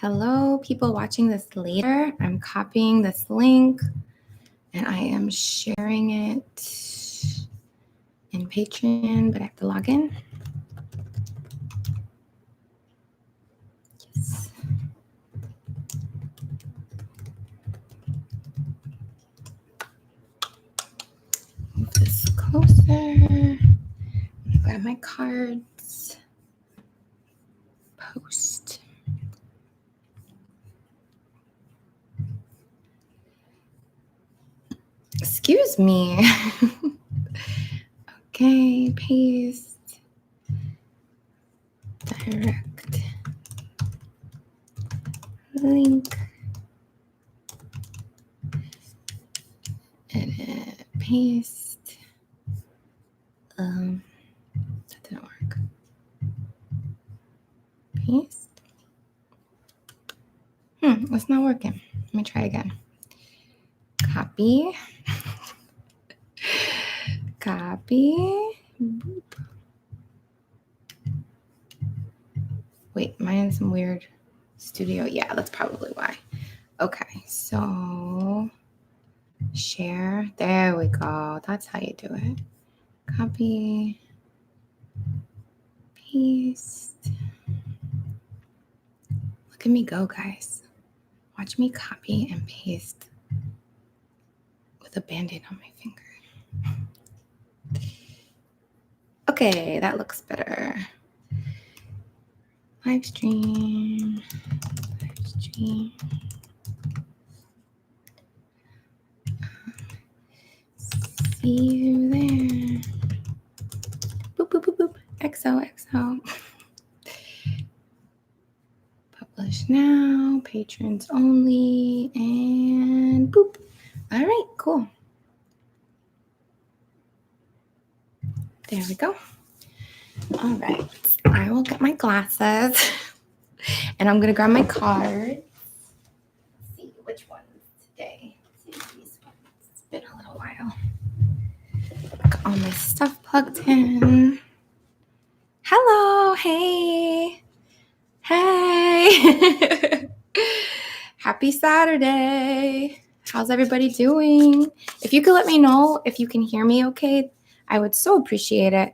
Hello, people watching this later. I'm copying this link and I am sharing it in Patreon, but I have to log in. Yes. Move this closer. Grab my cards. Post. Excuse me. Okay, paste. Direct. Link. Edit. Paste. That didn't work. Paste. It's not working. Let me try again. Copy. Copy. Wait, am I in some weird studio? Yeah, that's probably why. Okay, so share. There we go. That's how you do it. Copy. Paste. Look at me go, guys. Watch me copy and paste with a Band-Aid on my finger. Okay, that looks better. Live stream. See you there. Boop, boop, boop, boop. XOXO. Publish now. Patrons only. And boop. All right, cool. There we go. All right. I will get my glasses. And I'm going to grab my card. Let's see which ones today. Let's see these ones. It's been a little while. Got all my stuff plugged in. Hello. Hey. Hey. Happy Saturday. How's everybody doing? If you could let me know if you can hear me okay, I would so appreciate it.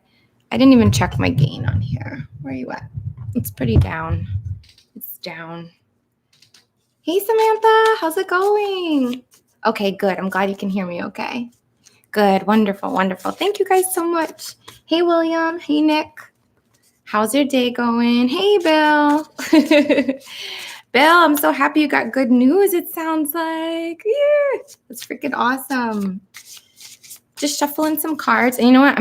I didn't even check my gain on here. Where are you at? It's pretty down. It's down. Hey, Samantha. How's it going? Okay, good. I'm glad you can hear me okay. Good. Wonderful. Wonderful. Thank you guys so much. Hey, William. Hey, Nick. How's your day going? Hey, Bill. Bill, I'm so happy you got good news, it sounds like. Yeah, that's freaking awesome. Just shuffling some cards. And you know what?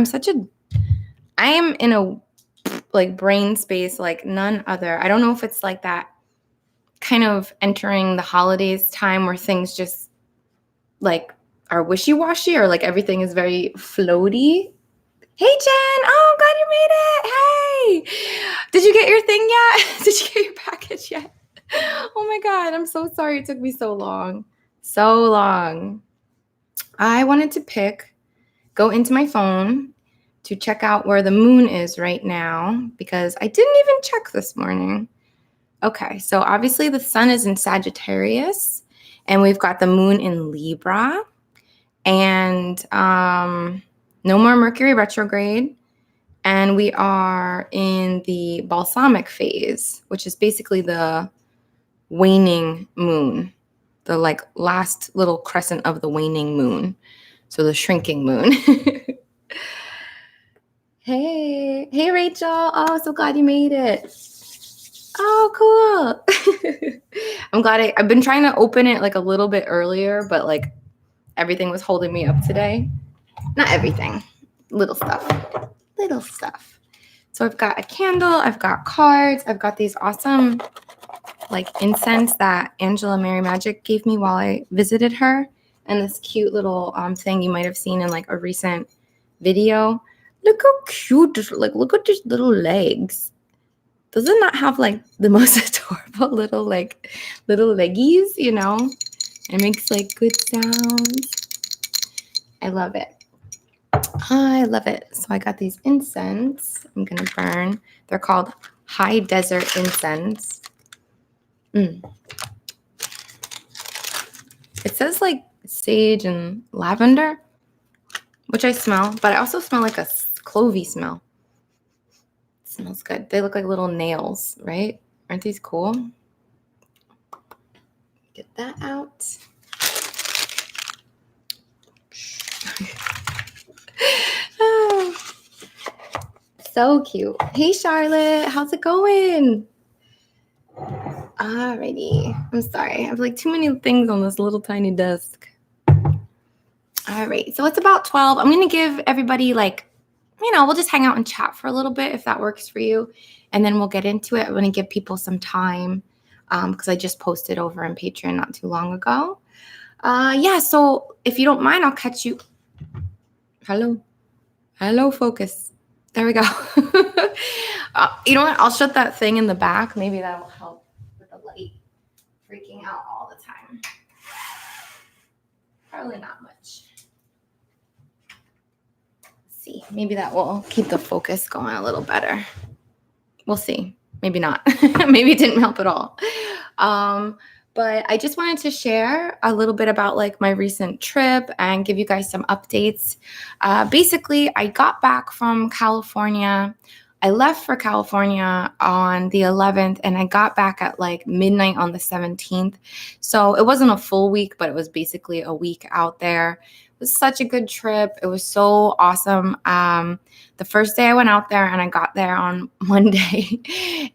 I am in a brain space like none other. I don't know if it's like that kind of entering the holidays time where things just like are wishy-washy or like everything is very floaty. Hey, Jen. Oh, I'm glad you made it. Hey. Did you get your thing yet? Did you get your package yet? Oh, my God. I'm so sorry it took me so long. So long. I wanted to go into my phone to check out where the moon is right now because I didn't even check this morning. Okay, so obviously the sun is in Sagittarius and we've got the moon in Libra and no more Mercury retrograde. And we are in the balsamic phase, which is basically the waning moon, the last little crescent of the waning moon. So the shrinking moon. Hey, Rachel. Oh, so glad you made it. Oh, cool. I'm glad I've been trying to open it a little bit earlier, but everything was holding me up today. Not everything, little stuff. So I've got a candle, I've got cards, I've got these awesome incense that Angela Mary Magic gave me while I visited her, and this cute little thing you might have seen in a recent video. Look how cute, look at these little legs. Does it not have the most adorable little leggies, you know? It makes good sounds. I love it. I love it. So I got these incense I'm going to burn. They're called high desert incense. Mm. It says like sage and lavender, which I smell, but I also smell like a clovey smell. It smells good. They look like little nails, right? Aren't these cool? Get that out. Oh, so cute. Hey, Charlotte. How's it going? Alrighty. I'm sorry. I have like too many things on this little tiny desk. All right. So it's about 12. I'm going to give everybody we'll just hang out and chat for a little bit if that works for you. And then we'll get into it. I'm going to give people some time because I just posted over on Patreon not too long ago. So if you don't mind, I'll catch you. Hello, focus. There we go. You know what? I'll shut that thing in the back. Maybe that'll help with the light freaking out all the time. Probably not much. Let's see. Maybe that will keep the focus going a little better. We'll see. Maybe not. Maybe it didn't help at all. But I just wanted to share a little bit about like my recent trip and give you guys some updates. Basically, I got back from California. I left for California on the 11th and I got back at like midnight on the 17th. So it wasn't a full week, but it was basically a week out there. It was such a good trip. It was so awesome. The first day I went out there and I got there on Monday,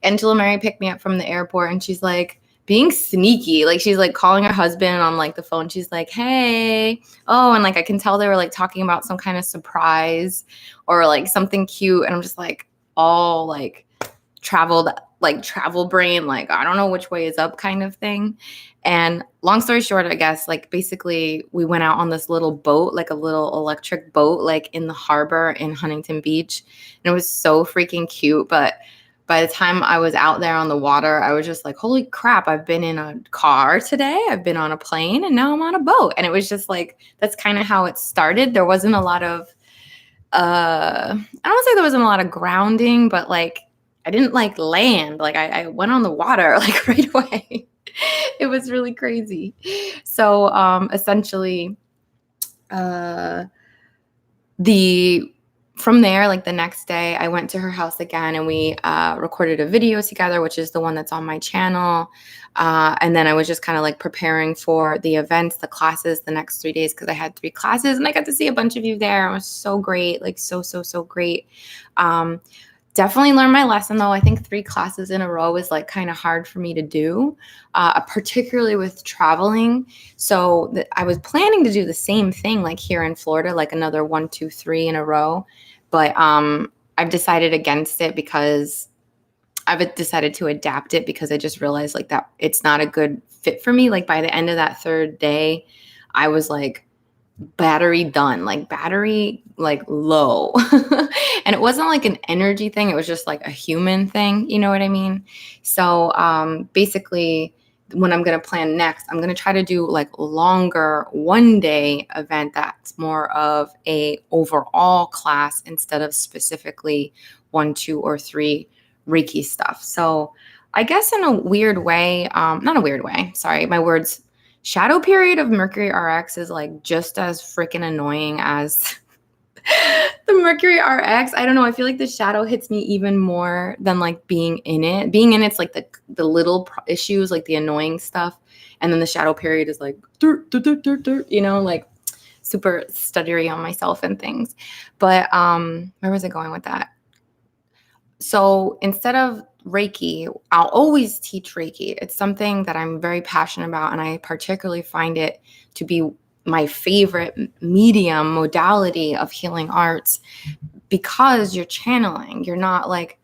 Angela Mary picked me up from the airport and she's like, being sneaky, like she's like calling her husband on like the phone. She's like, hey, and like I can tell they were like talking about some kind of surprise or like something cute. And I'm just like all like travel brain, like I don't know which way is up kind of thing. And long story short, I guess like basically we went out on this little boat, like a little electric boat, like in the harbor in Huntington Beach. And it was so freaking cute. But by the time I was out there on the water, I was just like, holy crap, I've been in a car today. I've been on a plane and now I'm on a boat. And it was just like, that's kind of how it started. There wasn't a lot of, I don't say there wasn't a lot of grounding, but like, I didn't like land. Like I went on the water like right away. It was really crazy. So essentially, from there, like the next day, I went to her house again and we recorded a video together, which is the one that's on my channel. And then I was just kind of like preparing for the events, the classes, the next 3 days, because I had 3 classes and I got to see a bunch of you there. It was so great, like so great. Definitely learned my lesson though. I think 3 classes in a row is like kind of hard for me to do, particularly with traveling. So I was planning to do the same thing like here in Florida, like another 1, 2, 3 in a row. But I've decided against it because I've decided to adapt it because I just realized like that it's not a good fit for me. Like by the end of that 3rd day, I was like, battery done, like battery like low. And it wasn't like an energy thing, it was just like a human thing, you know what I mean? So basically when I'm going to plan next, I'm going to try to do like longer 1-day event that's more of a overall class instead of specifically 1, 2, or 3 Reiki stuff. So I guess in a weird way, not a weird way, sorry, my words, shadow period of Mercury RX is like just as freaking annoying as the Mercury RX. I don't know. I feel like the shadow hits me even more than like being in it. Being in it's like the little issues, like the annoying stuff. And then the shadow period is like, you know, like super stuttery on myself and things. But where was I going with that? So instead of Reiki, I'll always teach Reiki. It's something that I'm very passionate about, and I particularly find it to be my favorite medium modality of healing arts because you're channeling. You're not like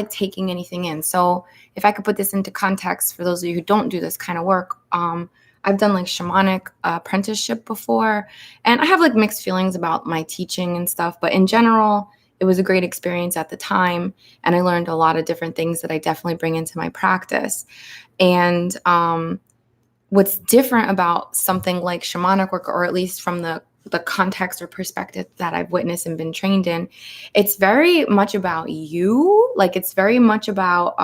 taking anything in. So if I could put this into context for those of you who don't do this kind of work, I've done like shamanic apprenticeship before, and I have like mixed feelings about my teaching and stuff, but in general, it was a great experience at the time, and I learned a lot of different things that I definitely bring into my practice. And what's different about something like shamanic work, or at least from the context or perspective that I've witnessed and been trained in, it's very much about you. Like it's very much about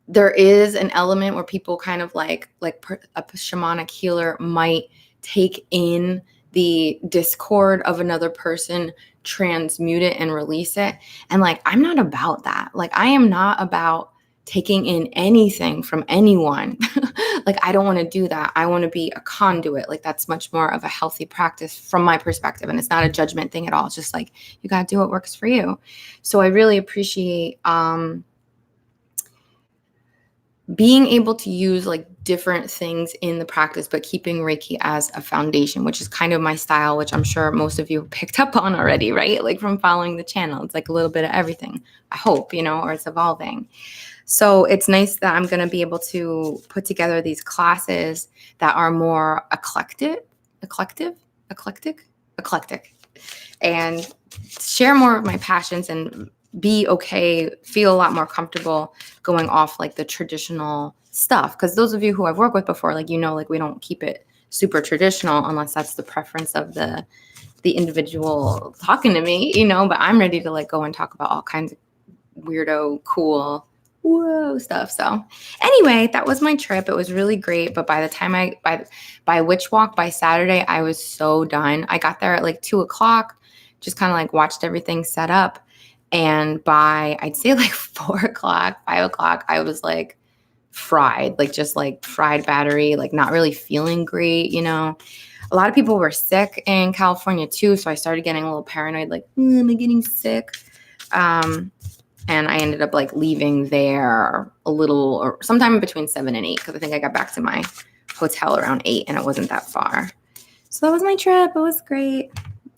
there is an element where people kind of like a shamanic healer might take in the discord of another person, transmute it and release it. And like, I'm not about that. Like, I am not about taking in anything from anyone. Like, I don't want to do that. I want to be a conduit. Like, that's much more of a healthy practice from my perspective. And it's not a judgment thing at all. It's just like, you got to do what works for you. So I really appreciate, being able to use like different things in the practice, but keeping Reiki as a foundation, which is kind of my style, which I'm sure most of you picked up on already, right? Like from following the channel, it's like a little bit of everything, I hope, or it's evolving. So it's nice that I'm going to be able to put together these classes that are more eclectic, and share more of my passions and be okay, feel a lot more comfortable going off like the traditional stuff. Because those of you who I've worked with before, like, like we don't keep it super traditional unless that's the preference of the individual talking to me, but I'm ready to like go and talk about all kinds of weirdo, cool, whoa stuff. So anyway, that was my trip. It was really great. But by the time by Witch Walk, by Saturday, I was so done. I got there at like 2:00, just kind of like watched everything set up. And by, I'd say like 4:00, 5:00, I was like fried, like just like fried battery, like not really feeling great. A lot of people were sick in California too. So I started getting a little paranoid, like, am I getting sick? And I ended up like leaving there a little, or sometime between 7 and 8, because I think I got back to my hotel around 8 and it wasn't that far. So that was my trip. It was great.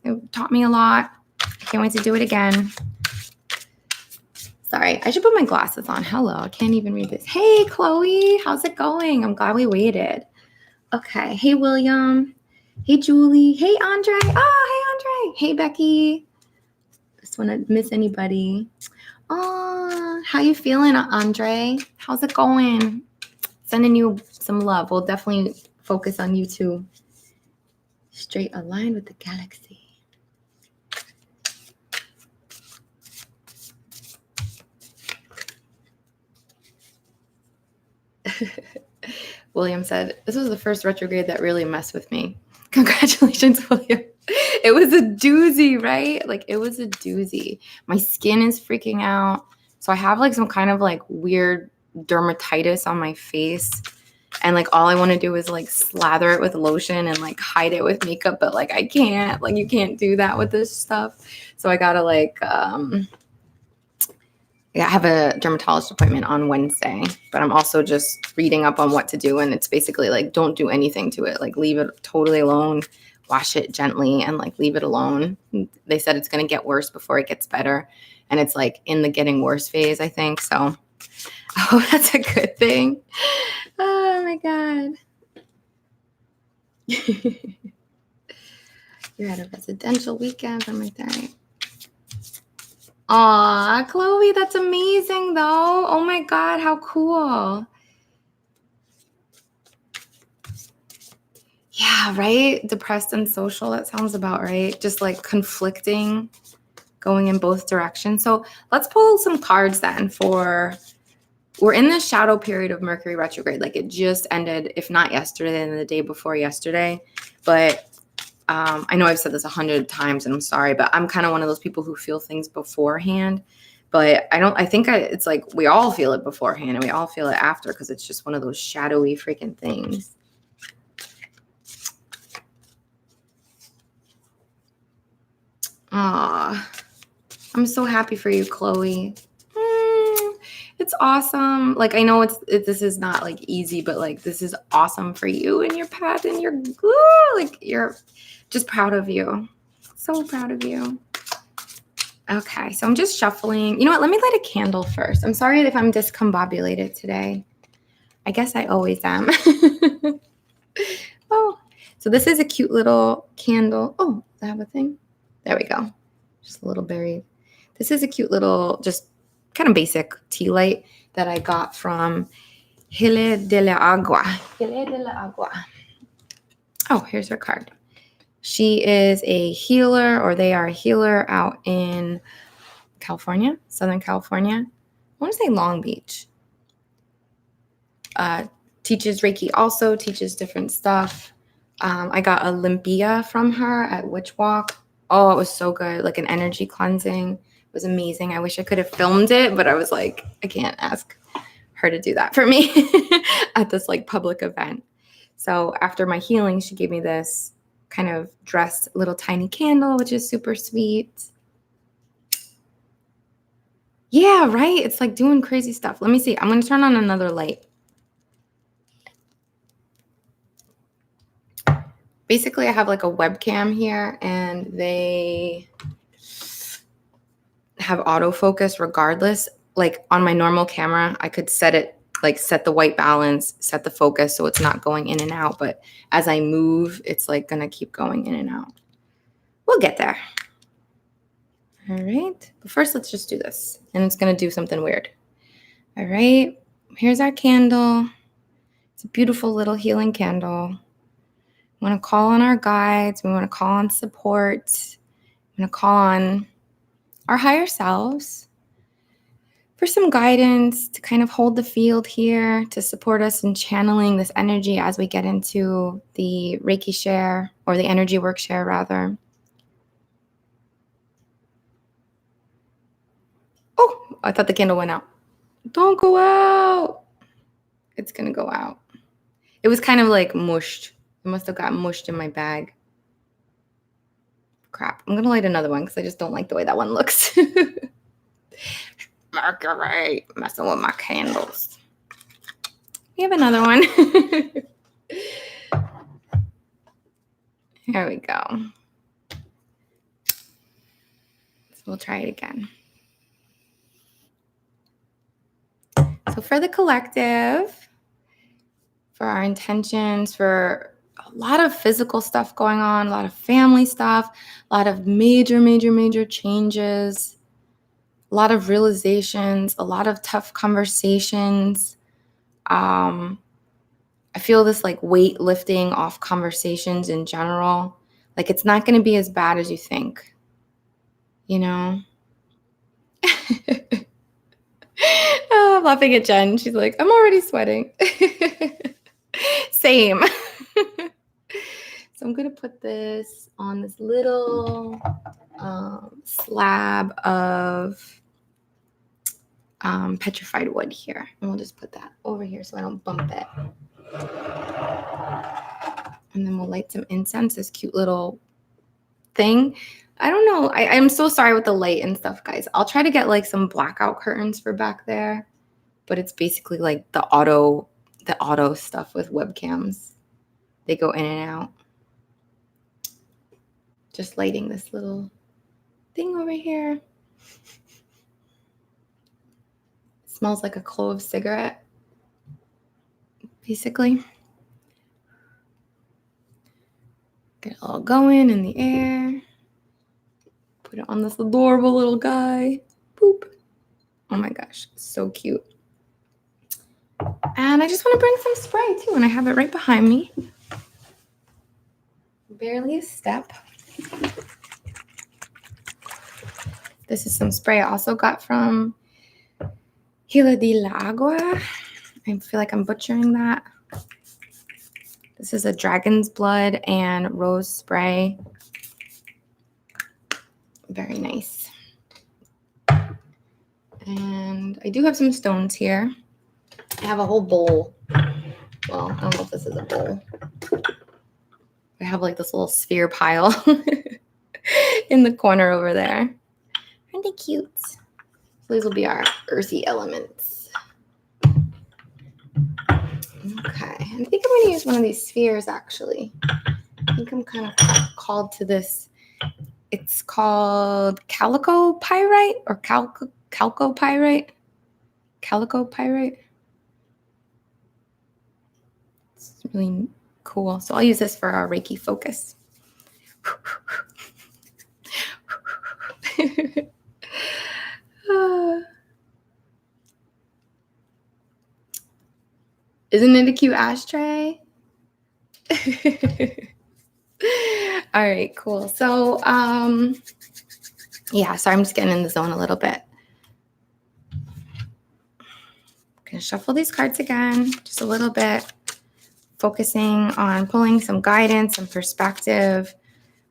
It taught me a lot. I can't wait to do it again. Sorry, I should put my glasses on. Hello, I can't even read this. Hey, Chloe, how's it going? I'm glad we waited. Okay, hey, William. Hey, Julie. Hey, Andre. Oh, hey, Andre. Hey, Becky. Just want to miss anybody. Oh, how you feeling, Andre? How's it going? Sending you some love. We'll definitely focus on you too. Straight aligned with the galaxy. William said, this was the first retrograde that really messed with me. Congratulations, William. It was a doozy, right? Like, it was a doozy. My skin is freaking out. So I have like some kind of like weird dermatitis on my face. And like, all I want to do is like slather it with lotion and like hide it with makeup. But like, I can't, like, you can't do that with this stuff. So I got to like, I have a dermatologist appointment on Wednesday, but I'm also just reading up on what to do. And it's basically like, don't do anything to it. Like, leave it totally alone, wash it gently, and like leave it alone. They said it's going to get worse before it gets better. And it's like in the getting worse phase, I think. So I hope that's a good thing. Oh my God. You're at a residential weekend. I'm like, that. Aw, Chloe, that's amazing though. Oh my God, how cool. Yeah, right? Depressed and social, that sounds about right. Just like conflicting, going in both directions. So let's pull some cards then we're in the shadow period of Mercury retrograde. Like, it just ended, if not yesterday, then the day before yesterday. But I know I've said this 100 times and I'm sorry, but I'm kind of one of those people who feel things beforehand. But it's like we all feel it beforehand and we all feel it after, because it's just one of those shadowy freaking things. Aw, I'm so happy for you, Chloe. It's awesome. Like, I know this is not like easy, but like, this is awesome for you and your path, and you're just proud of you. So proud of you. Okay, so I'm just shuffling. You know what? Let me light a candle first. I'm sorry if I'm discombobulated today. I guess I always am. Oh, so this is a cute little candle. Oh, does that have a thing? There we go. Just a little buried. This is a cute little, just kind of basic tea light that I got from Hile de la Agua. Hile de la Agua. Oh, here's her card. She is a healer, or they are a healer out in California, Southern California. I want to say Long Beach. teaches Reiki also, teaches different stuff. I got a Olympia from her at Witch Walk. Oh, it was so good. Like an energy cleansing. It was amazing. I wish I could have filmed it, but I was like, I can't ask her to do that for me at this like public event. So after my healing, she gave me this kind of dressed little tiny candle, which is super sweet. Yeah, right? It's like doing crazy stuff. Let me see. I'm going to turn on another light. Basically, I have like a webcam here, and they have autofocus regardless. Like on my normal camera, I could set it, like set the white balance, set the focus so it's not going in and out. But as I move, it's like going to keep going in and out. We'll get there. All right. But first, let's just do this. And it's going to do something weird. All right. Here's our candle. It's a beautiful little healing candle. We want to call on our guides. We want to call on support. We want to call on our higher selves for some guidance to kind of hold the field here, to support us in channeling this energy as we get into the Reiki share, or the energy work share rather. Oh, I thought the candle went out. Don't go out. It's going to go out. It was kind of like mushed. It must have got mushed in my bag. Crap. I'm going to light another one because I just don't like the way that one looks. Mercury, messing with my candles. We have another one. Here we go. So we'll try it again. So for the collective, for our intentions, for a lot of physical stuff going on, a lot of family stuff, a lot of major changes, a lot of realizations, a lot of tough conversations. I feel this like weight lifting off conversations in general. Like it's not going to be as bad as you think, you know? Oh, I'm laughing at Jen. She's like, I'm already sweating. Same. So I'm going to put this on this little slab of petrified wood here. And we'll just put that over here so I don't bump it. And then we'll light some incense, this cute little thing. I don't know. I'm so sorry with the light and stuff, guys. I'll try to get like some blackout curtains for back there. But it's basically like the auto stuff with webcams. They go in and out. Just lighting this little thing over here. It smells like a clove cigarette, basically. Get it all going in the air. Put it on this adorable little guy. Boop. Oh my gosh, so cute. And I just want to bring some spray too, and I have it right behind me. Barely a step. This is some spray I also got from Hila de la Agua. I feel like I'm butchering that. This is a dragon's blood and rose spray. Very nice. And I do have some stones here. I have a whole bowl. Well, I don't know if this is a bowl. I have like this little sphere pile in the corner over there. Aren't they cute? So these will be our earthy elements. Okay, I think I'm going to use one of these spheres actually. I think I'm kind of called to this. It's called calico pyrite or chalcopyrite. Calico pyrite. It's really cool. So I'll use this for our Reiki focus. Isn't it a cute ashtray? All right, cool. So, yeah, sorry, I'm just getting in the zone a little bit. I'm going to shuffle these cards again, just a little bit, focusing on pulling some guidance and perspective.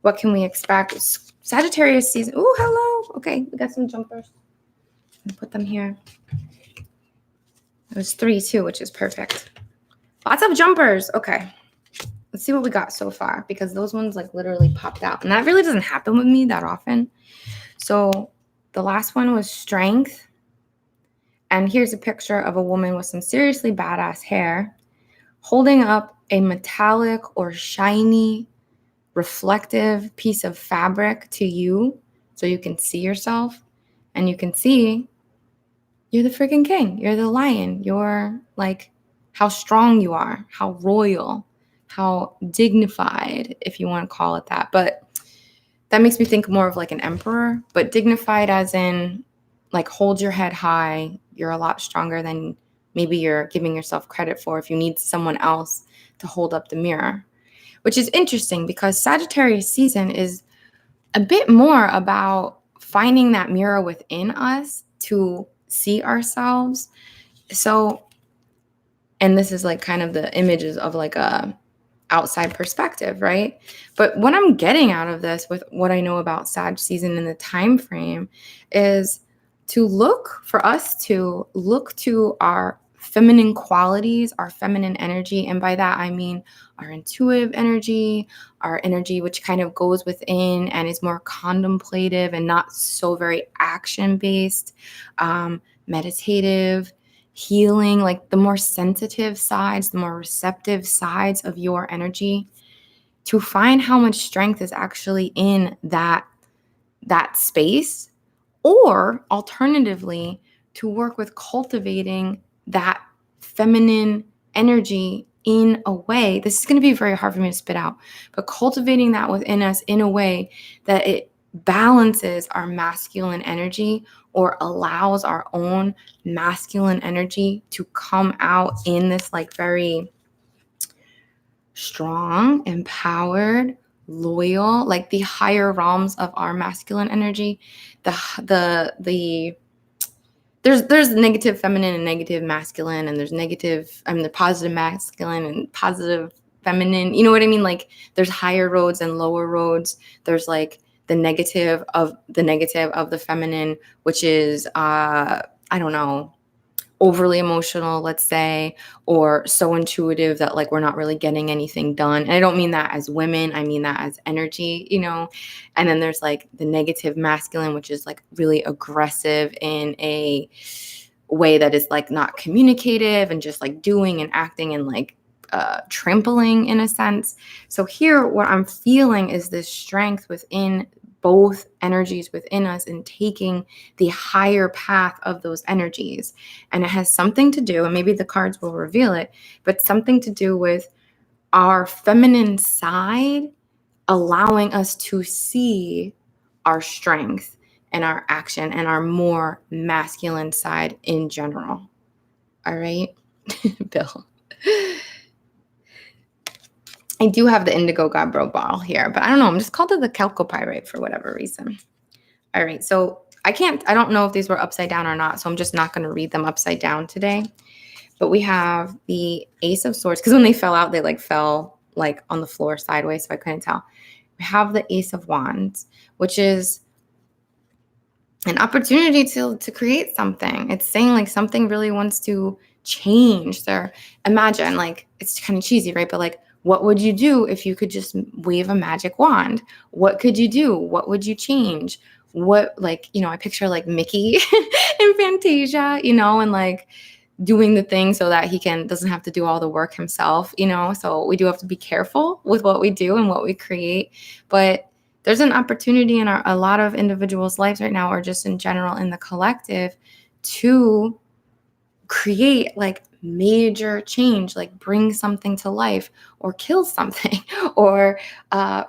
What can we expect? Sagittarius season. Oh, hello. Okay, we got some jumpers. Put them here. It was 3 too, which is perfect. Lots of jumpers. Okay. Let's see what we got so far, because those ones like literally popped out. And that really doesn't happen with me that often. So the last one was strength. And here's a picture of a woman with some seriously badass hair holding up a metallic or shiny, reflective piece of fabric to you so you can see yourself. And you can see you're the freaking king. You're the lion. You're like how strong you are, how royal, how dignified, if you want to call it that. But that makes me think more of like an emperor, but dignified as in like hold your head high. You're a lot stronger than maybe you're giving yourself credit for if you need someone else to hold up the mirror, which is interesting because Sagittarius season is a bit more about finding that mirror within us to see ourselves. So, and this is like kind of the images of like a outside perspective, right? But what I'm getting out of this with what I know about Sag season and the time frame is to look for us to look to our feminine qualities, our feminine energy. And by that, I mean our intuitive energy, our energy, which kind of goes within and is more contemplative and not so very action-based, meditative, healing, like the more sensitive sides, the more receptive sides of your energy, to find how much strength is actually in that space, or alternatively to work with cultivating that feminine energy in a way. This is going to be very hard for me to spit out, but cultivating that within us in a way that it balances our masculine energy or allows our own masculine energy to come out in this like very strong, empowered, loyal, like the higher realms of our masculine energy. There's negative feminine and negative masculine, and there's the positive masculine and positive feminine. You know what I mean? Like there's higher roads and lower roads. There's like the negative of the feminine, which is I don't know, overly emotional, let's say, or so intuitive that like we're not really getting anything done. And I don't mean that as women, I mean that as energy, you know. And then there's like the negative masculine, which is like really aggressive in a way that is like not communicative and just like doing and acting and like trampling in a sense. So here what I'm feeling is this strength within both energies within us and taking the higher path of those energies. And it has something to do, and maybe the cards will reveal it, but something to do with our feminine side allowing us to see our strength and our action and our more masculine side in general. All right, Bill. I do have the indigo gabbro ball here, but I don't know. I'm just called it the chalcopyrite for whatever reason. All right, so I don't know if these were upside down or not, so I'm just not going to read them upside down today. But we have the Ace of Swords, because when they fell out, they like fell like on the floor sideways, so I couldn't tell. We have the Ace of Wands, which is an opportunity to create something. It's saying like something really wants to change. So imagine, like, it's kind of cheesy, right? But like, what would you do if you could just wave a magic wand? What could you do? What would you change? What, like, you know, I picture like Mickey in Fantasia, you know, and like doing the thing so that he doesn't have to do all the work himself, you know. So we do have to be careful with what we do and what we create. But there's an opportunity in a lot of individuals' lives right now, or just in general in the collective, to create like major change, like bring something to life or kill something or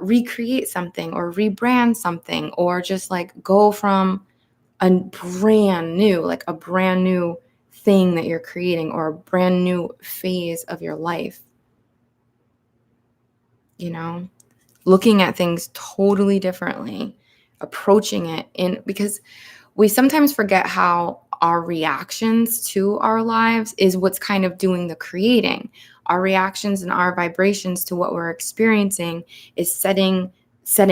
recreate something or rebrand something, or just like go from a brand new thing that you're creating or a brand new phase of your life, you know, looking at things totally differently, approaching it because we sometimes forget how our reactions to our lives is what's kind of doing the creating. Our reactions and our vibrations to what we're experiencing is setting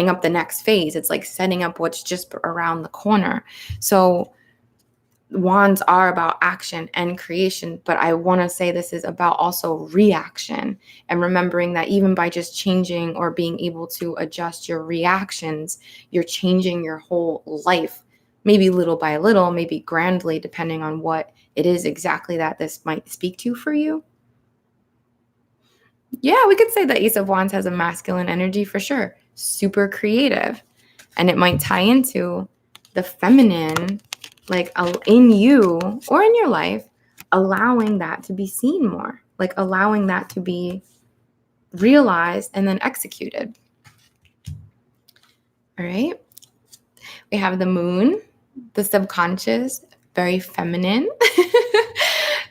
up the next phase. It's like setting up what's just around the corner. So wands are about action and creation, but I want to say this is about also reaction, and remembering that even by just changing or being able to adjust your reactions, you're changing your whole life, maybe little by little, maybe grandly, depending on what it is exactly that this might speak to for you. Yeah, we could say the Ace of Wands has a masculine energy for sure. Super creative. And it might tie into the feminine, like in you or in your life, allowing that to be seen more, like allowing that to be realized and then executed. All right. We have the moon, the subconscious, very feminine,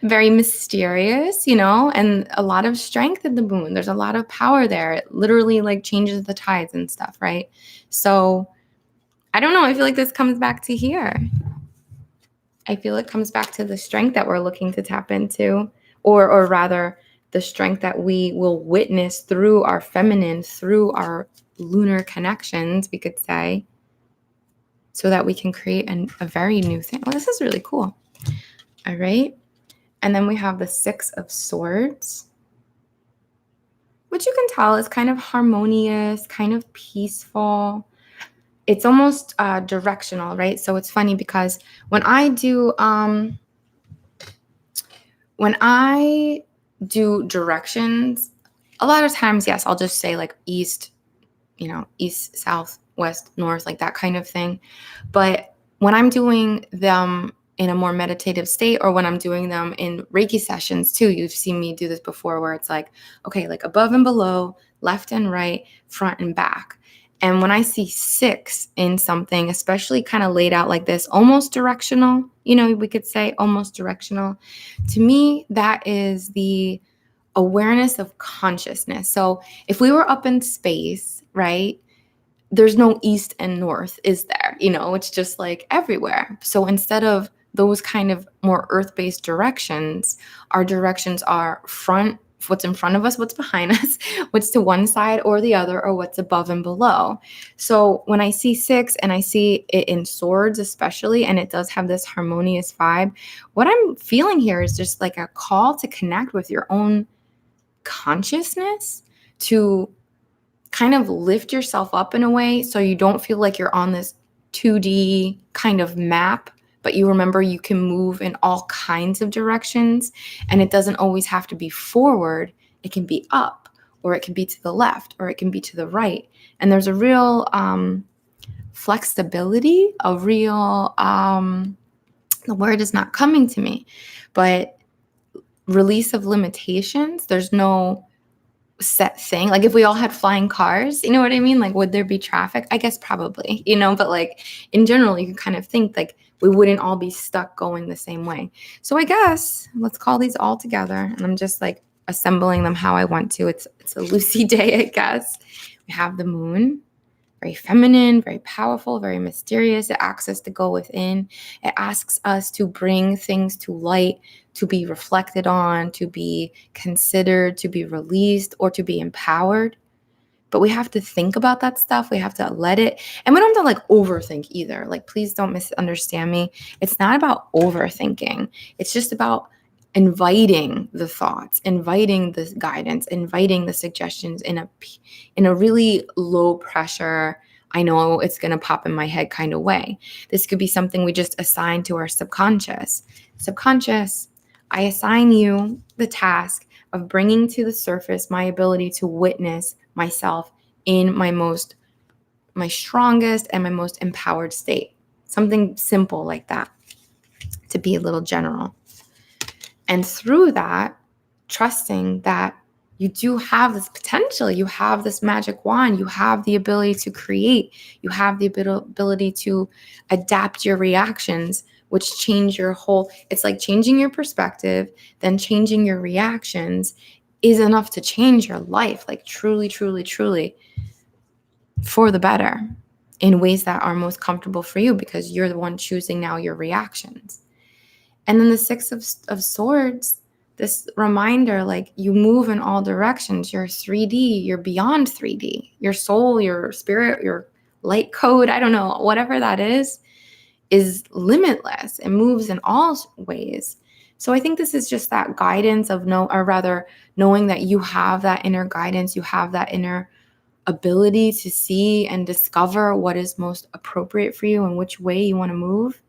very mysterious, and a lot of strength in the moon. There's a lot of power there. It literally like changes the tides and stuff, right? So I don't know. I feel like this comes back to here. I feel it comes back to the strength that we're looking to tap into, or rather the strength that we will witness through our feminine, through our lunar connections, we could say, so that we can create a very new thing. Well, this is really cool. All right. And then we have the Six of Swords, which you can tell is kind of harmonious, kind of peaceful. It's almost directional, right? So it's funny because when I do directions, a lot of times, yes, I'll just say like east, east, south, west, north, like that kind of thing. But when I'm doing them in a more meditative state, or when I'm doing them in Reiki sessions too, you've seen me do this before, where it's like, okay, like above and below, left and right, front and back. And when I see 6 in something, especially kind of laid out like this, almost directional, we could say almost directional, to me, that is the awareness of consciousness. So if we were up in space, right, there's no east and north, is there? It's just like everywhere. So instead of those kind of more earth-based directions, our directions are what's in front of us, what's behind us, what's to one side or the other, or what's above and below. So when I see 6 and I see it in swords especially, and it does have this harmonious vibe, what I'm feeling here is just like a call to connect with your own consciousness, to kind of lift yourself up in a way so you don't feel like you're on this 2D kind of map, but you remember you can move in all kinds of directions, and it doesn't always have to be forward. It can be up, or it can be to the left, or it can be to the right. And there's a real flexibility, a real, the word is not coming to me, but release of limitations. There's no set thing. Like if we all had flying cars, you know what I mean? Like, would there be traffic? I guess probably, but like in general, you can kind of think like we wouldn't all be stuck going the same way. So I guess let's call these all together, and I'm just like assembling them how I want to. It's a Lucy day, I guess. We have the moon, very feminine, very powerful, very mysterious. It asks us to go within. It asks us to bring things to light, to be reflected on, to be considered, to be released, or to be empowered. But we have to think about that stuff. We have to let it, and we don't have to like overthink either. Like, please don't misunderstand me. It's not about overthinking. It's just about inviting the thoughts, inviting the guidance, inviting the suggestions in a really low pressure, I know it's going to pop in my head kind of way. This could be something we just assign to our subconscious. Subconscious, I assign you the task of bringing to the surface my ability to witness myself in my strongest and my most empowered state. Something simple like that, to be a little general. And through that, trusting that you do have this potential, you have this magic wand, you have the ability to create, you have the ability to adapt your reactions, which change your whole, it's like changing your perspective, then changing your reactions is enough to change your life, like truly, truly, truly for the better, in ways that are most comfortable for you, because you're the one choosing now your reactions. And then the Six of Swords, this reminder, like you move in all directions. You're 3D, you're beyond 3D. Your soul, your spirit, your light code, I don't know, whatever that is limitless. It moves in all ways. So I think this is just that guidance of knowing that you have that inner guidance, you have that inner ability to see and discover what is most appropriate for you and which way you want to move.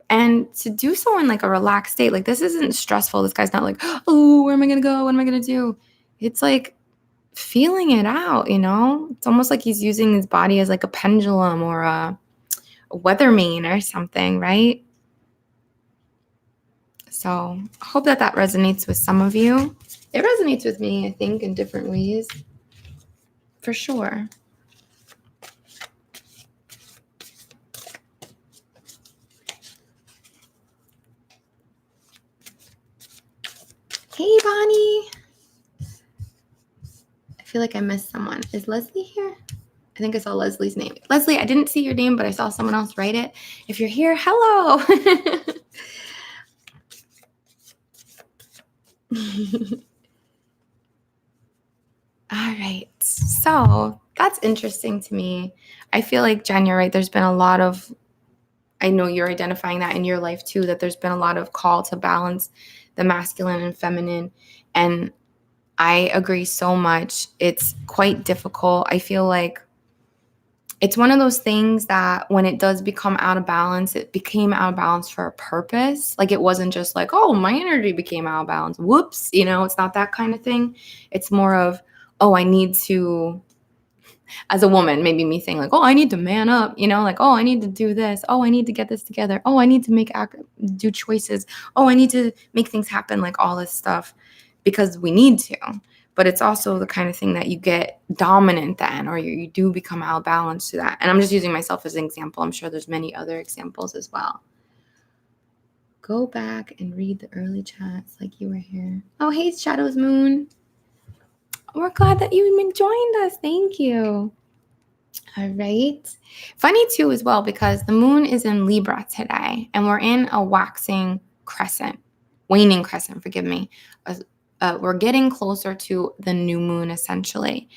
And to do so in like a relaxed state, like this isn't stressful. This guy's not like, oh, where am I going to go? What am I going to do? It's like feeling it out, you know? It's almost like he's using his body as like a pendulum or a weather vane or something, right? So I hope that resonates with some of you. It resonates with me, I think, in different ways, for sure. Hey, Bonnie. I feel like I missed someone. Is Leslie here? I think I saw Leslie's name. Leslie, I didn't see your name, but I saw someone else write it. If you're here, hello. All right. So that's interesting to me. I feel like, Jen, you're right. There's been a lot of, I know you're identifying that in your life too, that there's been a lot of call to balance the masculine and feminine. And I agree so much. It's quite difficult. I feel like it's one of those things that when it does become out of balance, it became out of balance for a purpose. Like it wasn't just like, oh, my energy became out of balance. Whoops. You know, it's not that kind of thing. It's more of, oh, I need to, as a woman, maybe me saying like, oh, I need to man up, you know, like, oh, I need to do this. Oh, I need to get this together. Oh, I need to do choices. Oh, I need to make things happen, like all this stuff because we need to. But it's also the kind of thing that you get dominant then, or you do become out of balance to that. And I'm just using myself as an example. I'm sure there's many other examples as well. Go back and read the early chats like you were here. Oh, hey, Shadows Moon. We're glad that you joined us. Thank you. All right. Funny too as well, because the moon is in Libra today and we're in a waning crescent, forgive me. We're getting closer to the new moon essentially.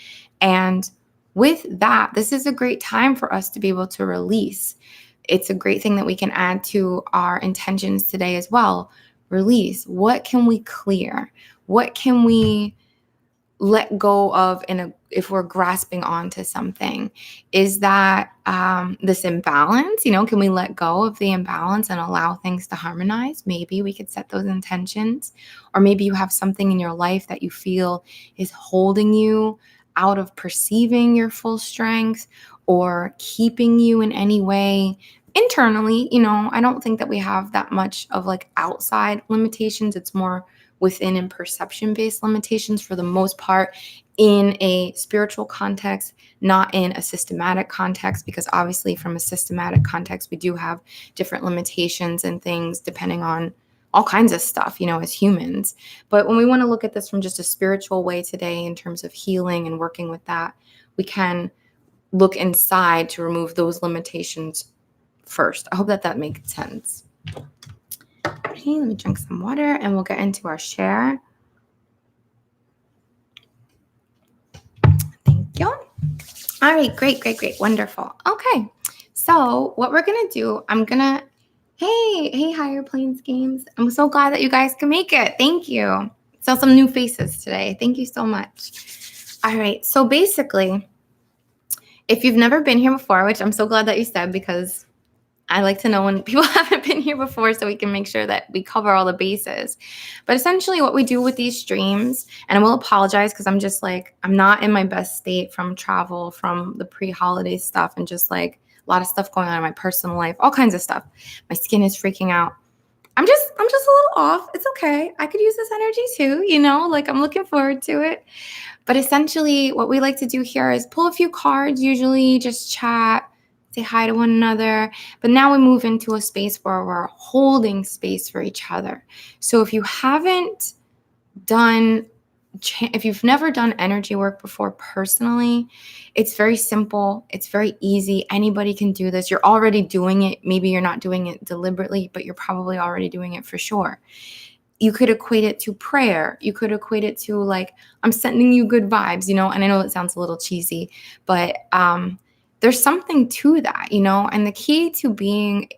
And with that, this is a great time for us to be able to release. It's a great thing that we can add to our intentions today as well. Release. What can we clear? What can we let go of if we're grasping onto something? Is that this imbalance? You know, can we let go of the imbalance and allow things to harmonize? Maybe we could set those intentions. Or maybe you have something in your life that you feel is holding you out of perceiving your full strength or keeping you in any way internally. You know, I don't think that we have that much of like outside limitations. It's more within and perception-based limitations for the most part in a spiritual context, not in a systematic context, because obviously from a systematic context, we do have different limitations and things depending on all kinds of stuff, you know, as humans. But when we want to look at this from just a spiritual way today in terms of healing and working with that, we can look inside to remove those limitations first. I hope that makes sense. Okay, let me drink some water and we'll get into our share. Thank you. All right, great. Wonderful. Okay, so what we're going to do, hey, Higher Planes Games. I'm so glad that you guys can make it. Thank you. Saw some new faces today. Thank you so much. All right, so basically, if you've never been here before, which I'm so glad that you said, because I like to know when people haven't been here before so we can make sure that we cover all the bases. But essentially what we do with these streams, and I will apologize because I'm not in my best state from travel, from the pre-holiday stuff, and just like a lot of stuff going on in my personal life, all kinds of stuff. My skin is freaking out. I'm just a little off. It's okay. I could use this energy too, you know, like I'm looking forward to it. But essentially what we like to do here is pull a few cards, usually just chat, say hi to one another. But now we move into a space where we're holding space for each other. So if you haven't done if you've never done energy work before personally, it's very simple. It's very easy. Anybody can do this. You're already doing it. Maybe you're not doing it deliberately, but you're probably already doing it for sure. You could equate it to prayer. You could equate it to like, I'm sending you good vibes, and I know it sounds a little cheesy, but there's something to that, and the key to being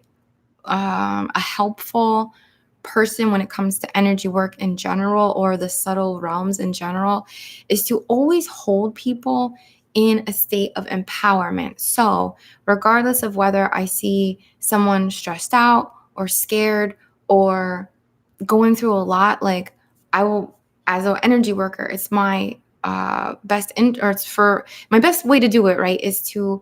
a helpful person when it comes to energy work in general, or the subtle realms in general, is to always hold people in a state of empowerment. So regardless of whether I see someone stressed out or scared or going through a lot, like, I will, as an energy worker, it's my it's for my best way to do it, right, is to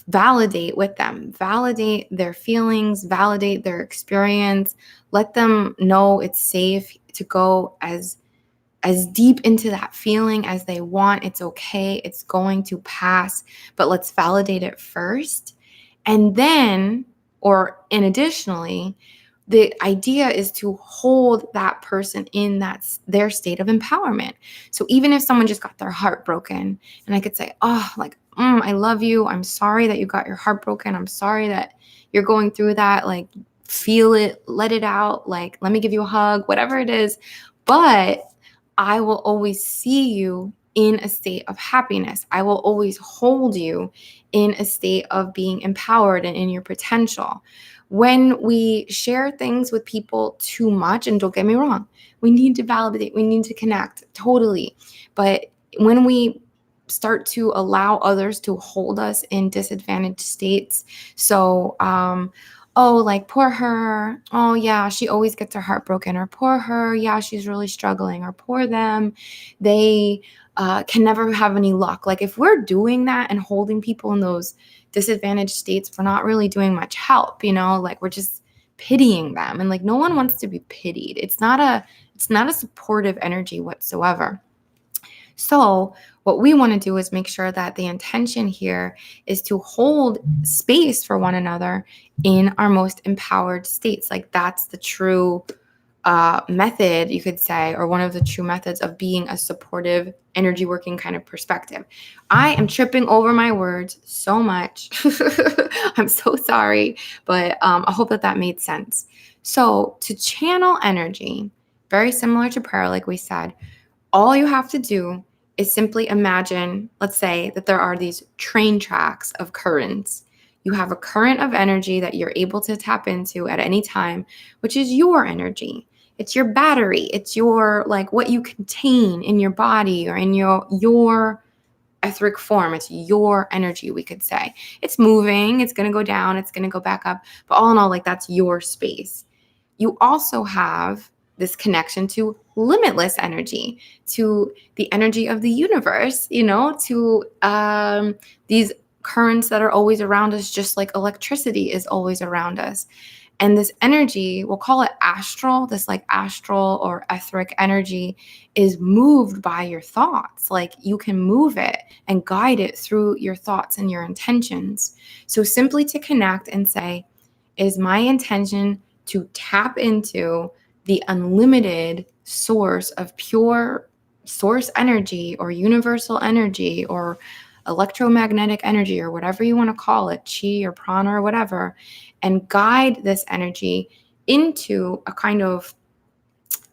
validate with them, validate their feelings, validate their experience, let them know it's safe to go as deep into that feeling as they want. It's okay. It's going to pass, but let's validate it first. And then, additionally, the idea is to hold that person in their state of empowerment. So even if someone just got their heart broken, and I could say, oh, like, I love you. I'm sorry that you got your heart broken. I'm sorry that you're going through that. Like, feel it, let it out. Like, let me give you a hug, whatever it is. But I will always see you in a state of happiness. I will always hold you in a state of being empowered and in your potential. When we share things with people too much, and don't get me wrong, we need to validate, we need to connect, totally. But when we start to allow others to hold us in disadvantaged states, so oh, like, poor her, oh yeah, she always gets her heart broken, or poor her, yeah, she's really struggling, or poor them, they can never have any luck. Like, if we're doing that and holding people in those disadvantaged states, we're not really doing much help, like, we're just pitying them, and like, no one wants to be pitied. It's not a supportive energy whatsoever. So what we want to do is make sure that the intention here is to hold space for one another in our most empowered states. Like, that's the true method, you could say, or one of the true methods of being a supportive energy working kind of perspective. I am tripping over my words so much. I'm so sorry, but I hope that made sense. So to channel energy, very similar to prayer, like we said, all you have to do is simply imagine, let's say that there are these train tracks of currents. You have a current of energy that you're able to tap into at any time, which is your energy. It's your battery. It's your, like, what you contain in your body or in your etheric form. It's your energy, we could say. It's moving. It's going to go down. It's going to go back up. But all in all, like, that's your space. You also have this connection to limitless energy, to the energy of the universe, to these currents that are always around us, just like electricity is always around us. And this energy, we'll call it astral, this like astral or etheric energy, is moved by your thoughts. Like, you can move it and guide it through your thoughts and your intentions. So simply to connect and say, is my intention to tap into the unlimited source of pure source energy or universal energy or electromagnetic energy, or whatever you want to call it, chi or prana or whatever, and guide this energy into a kind of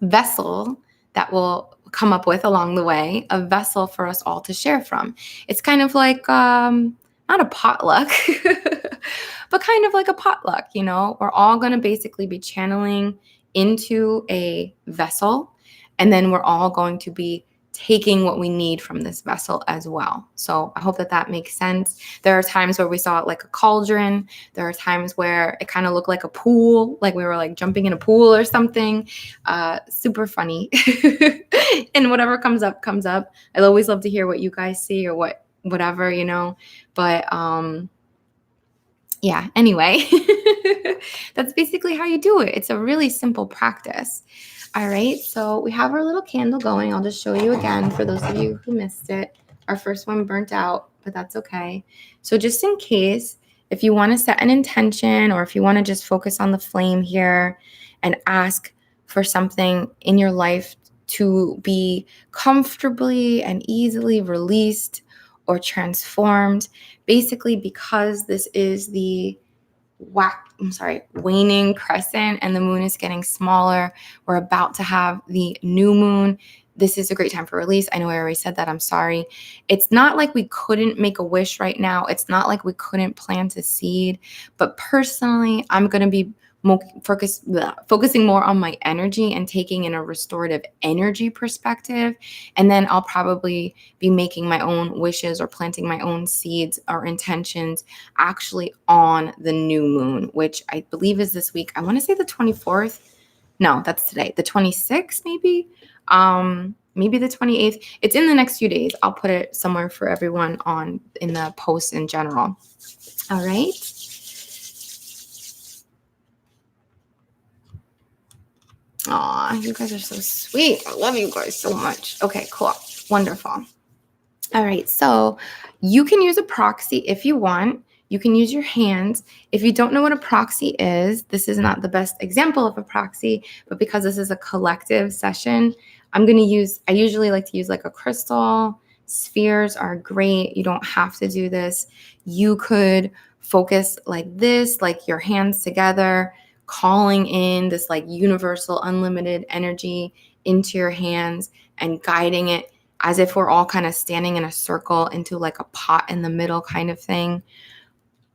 vessel that will come up with along the way, a vessel for us all to share from. It's kind of like, not a potluck, but kind of like a potluck, we're all going to basically be channeling into a vessel, and then we're all going to be taking what we need from this vessel as well. So I hope that makes sense. There are times where we saw it like a cauldron. There are times where it kind of looked like a pool, like we were like jumping in a pool or something. Super funny. And whatever comes up, comes up. I always love to hear what you guys see or whatever, but yeah, anyway, that's basically how you do it. It's a really simple practice. All right, so we have our little candle going. I'll just show you again for those of you who missed it. Our first one burnt out, but that's okay. So just in case, if you want to set an intention, or if you want to just focus on the flame here and ask for something in your life to be comfortably and easily released or transformed. Basically, because this is the waning crescent and the moon is getting smaller. We're about to have the new moon. This is a great time for release. I know I already said that. I'm sorry. It's not like we couldn't make a wish right now. It's not like we couldn't plant a seed. But personally, I'm going to be focusing more on my energy and taking in a restorative energy perspective. And then I'll probably be making my own wishes or planting my own seeds or intentions actually on the new moon, which I believe is this week. I want to say the 24th. No, that's today. The 26th, maybe. Maybe the 28th. It's in the next few days. I'll put it somewhere for everyone in the post in general. All right. Aw, you guys are so sweet. I love you guys so much. Okay, cool. Wonderful. All right, so you can use a proxy if you want. You can use your hands. If you don't know what a proxy is, this is not the best example of a proxy, but because this is a collective session, I usually like to use like a crystal. Spheres are great. You don't have to do this. You could focus like this, like your hands together, calling in this like universal unlimited energy into your hands and guiding it as if we're all kind of standing in a circle into like a pot in the middle kind of thing.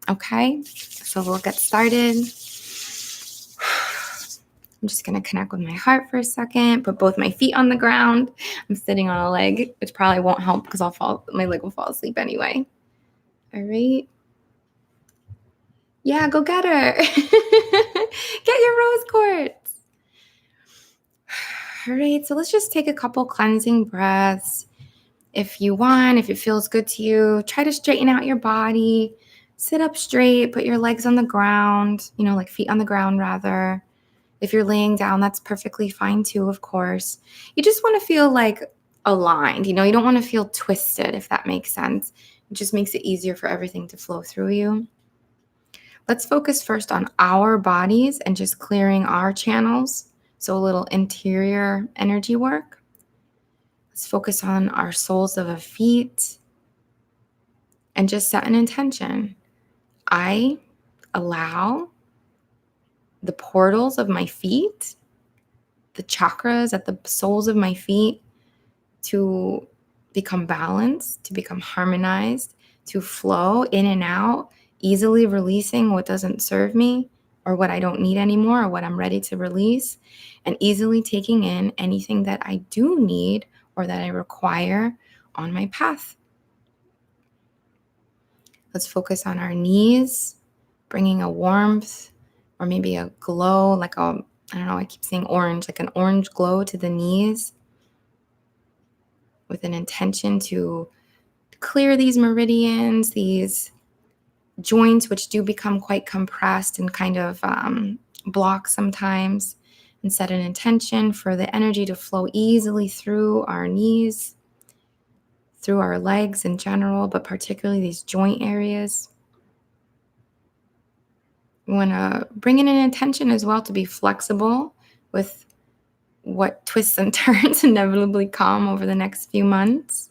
Okay, so we'll get started. I'm just going to connect with my heart for a second, put both my feet on the ground. I'm sitting on a leg, which probably won't help because my leg will fall asleep anyway. All right. Yeah, go get her. Get your rose quartz. All right, so let's just take a couple cleansing breaths. If you want, if it feels good to you, try to straighten out your body. Sit up straight, put your legs on the ground, like feet on the ground rather. If you're laying down, that's perfectly fine too, of course. You just want to feel like aligned. You don't want to feel twisted, if that makes sense. It just makes it easier for everything to flow through you. Let's focus first on our bodies and just clearing our channels. So a little interior energy work. Let's focus on our soles of our feet and just set an intention. I allow the portals of my feet, the chakras at the soles of my feet to become balanced, to become harmonized, to flow in and out, easily releasing what doesn't serve me or what I don't need anymore or what I'm ready to release, and easily taking in anything that I do need or that I require on my path. Let's focus on our knees, bringing a warmth or maybe a glow, like I keep saying orange, like an orange glow to the knees with an intention to clear these meridians, these joints, which do become quite compressed and kind of block sometimes, and set an intention for the energy to flow easily through our knees, through our legs in general, but particularly these joint areas. We want to bring in an intention as well to be flexible with what twists and turns inevitably come over the next few months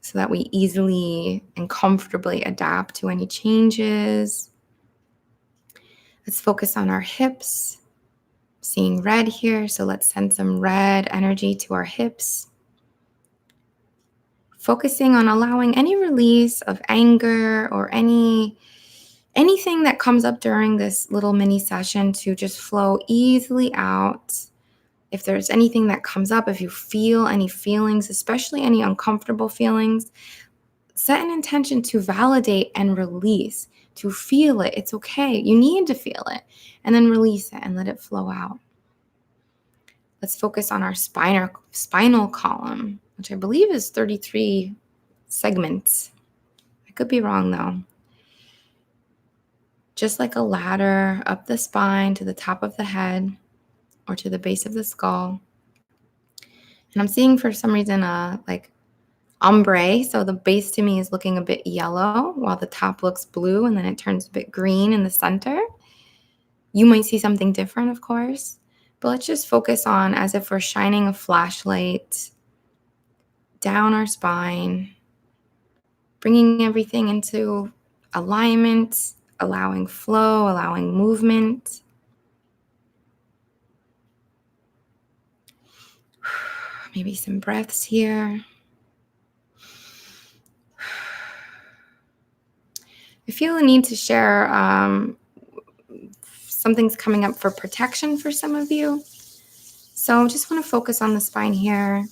so that we easily and comfortably adapt to any changes. Let's focus on our hips. Seeing red here, so let's send some red energy to our hips. Focusing on allowing any release of anger or anything that comes up during this little mini session to just flow easily out. If there's anything that comes up, if you feel any feelings, especially any uncomfortable feelings, set an intention to validate and release, to feel it. It's okay. You need to feel it. And then release it and let it flow out. Let's focus on our spinal column, which I believe is 33 segments. I could be wrong though. Just like a ladder up the spine to the top of the head or to the base of the skull. And I'm seeing for some reason like ombre. So the base to me is looking a bit yellow while the top looks blue and then it turns a bit green in the center. You might see something different, of course, But let's just focus on as if we're shining a flashlight down our spine, bringing everything into alignment, allowing flow, allowing movement. Maybe some breaths here. I feel a need to share something's coming up for protection for some of you. So just want to focus on the spine here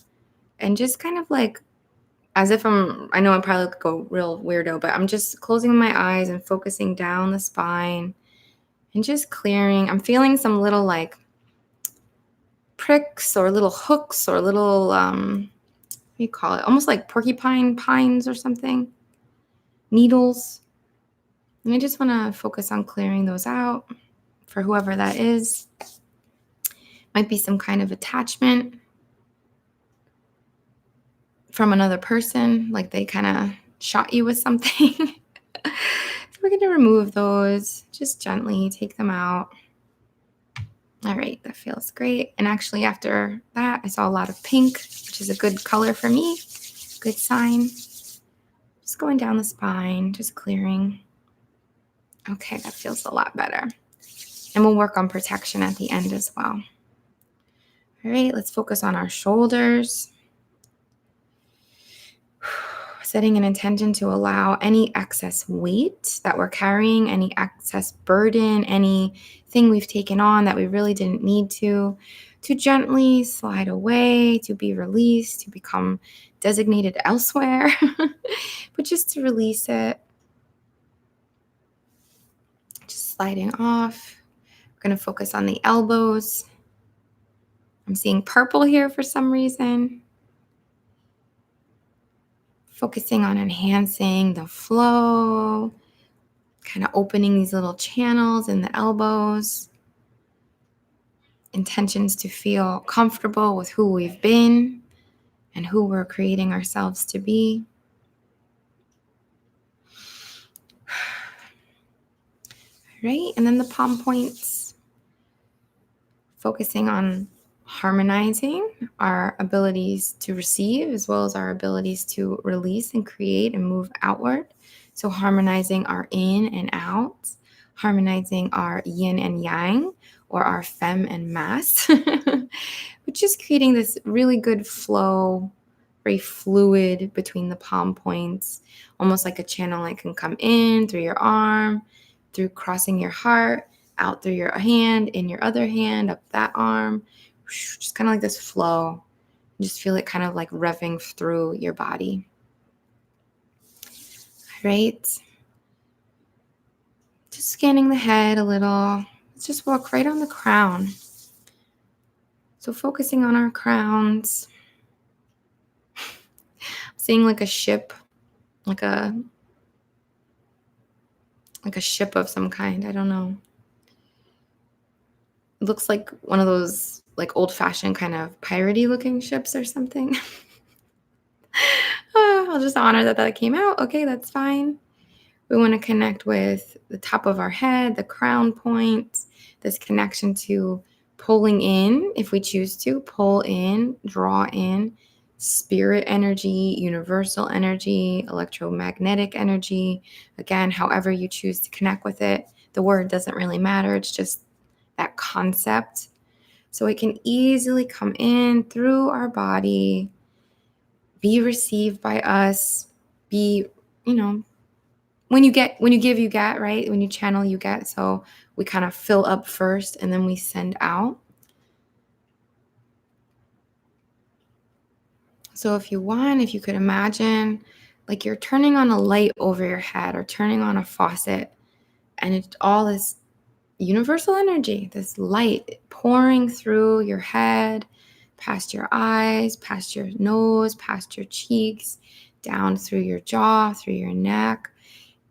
and just kind of like as if I know I probably could go real weirdo, but I'm just closing my eyes and focusing down the spine and just clearing. I'm feeling some little like pricks or little hooks or little, what do you call it? Almost like porcupine pines or something, needles. And I just want to focus on clearing those out for whoever that is. Might be some kind of attachment from another person, like they kind of shot you with something. So we're going to remove those, just gently take them out. All right, that feels great. And actually after that, I saw a lot of pink, which is a good color for me. Good sign. Just going down the spine, just clearing. Okay, that feels a lot better. And we'll work on protection at the end as well. All right, let's focus on our shoulders. Setting an intention to allow any excess weight that we're carrying, any excess burden, anything we've taken on that we really didn't need to gently slide away, to be released, to become designated elsewhere, but just to release it. Just sliding off. We're going to focus on the elbows. I'm seeing purple here for some reason. Focusing on enhancing the flow, kind of opening these little channels in the elbows. Intentions to feel comfortable with who we've been and who we're creating ourselves to be. Right, and then the palm points. Focusing on harmonizing our abilities to receive as well as our abilities to release and create and move outward. So harmonizing our in and out, harmonizing our yin and yang or our femme and mass, which is creating this really good flow, very fluid between the palm points, almost like a channel that can come in through your arm, through crossing your heart, out through your hand, in your other hand, up that arm, just kind of like this flow. Just feel it kind of like revving through your body. All right. Just scanning the head a little. Let's just walk right on the crown. So focusing on our crowns. Seeing like a ship, like a ship of some kind. I don't know. It looks like one of those like old-fashioned kind of piratey looking ships or something. I'll just honor that came out. Okay, that's fine. We want to connect with the top of our head, the crown point, this connection to pulling in, if we choose to, pull in, draw in, spirit energy, universal energy, electromagnetic energy. Again, however you choose to connect with it. The word doesn't really matter. It's just that concept. So it can easily come in through our body, be received by us, be, when you give, you get, right? When you channel, you get. So we kind of fill up first and then we send out. So if you could imagine like you're turning on a light over your head or turning on a faucet, and it's all this universal energy, this light pouring through your head, past your eyes, past your nose, past your cheeks, down through your jaw, through your neck,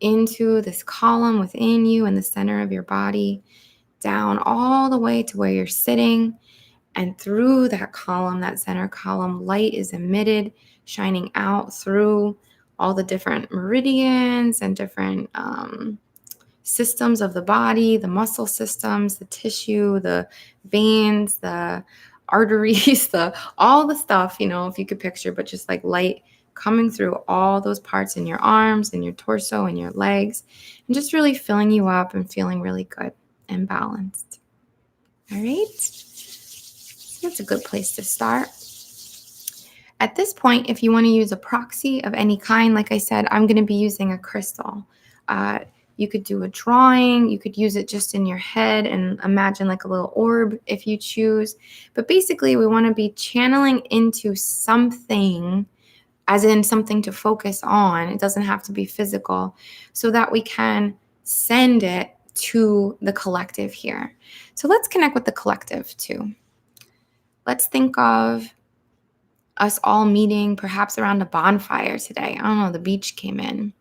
into this column within you in the center of your body, down all the way to where you're sitting. And through that column, that center column, light is emitted, shining out through all the different meridians and different systems of the body, the muscle systems, the tissue, the veins, the arteries, the all the stuff, if you could picture, but just like light coming through all those parts in your arms and your torso and your legs, and just really filling you up and feeling really good and balanced. All right. So that's a good place to start. At this point, if you want to use a proxy of any kind, like I said, I'm going to be using a crystal. You could do a drawing. You could use it just in your head and imagine like a little orb if you choose. But basically, we want to be channeling into something, as in something to focus on. It doesn't have to be physical, so that we can send it to the collective here. So let's connect with the collective too. Let's think of us all meeting perhaps around a bonfire today. I don't know, the beach came in.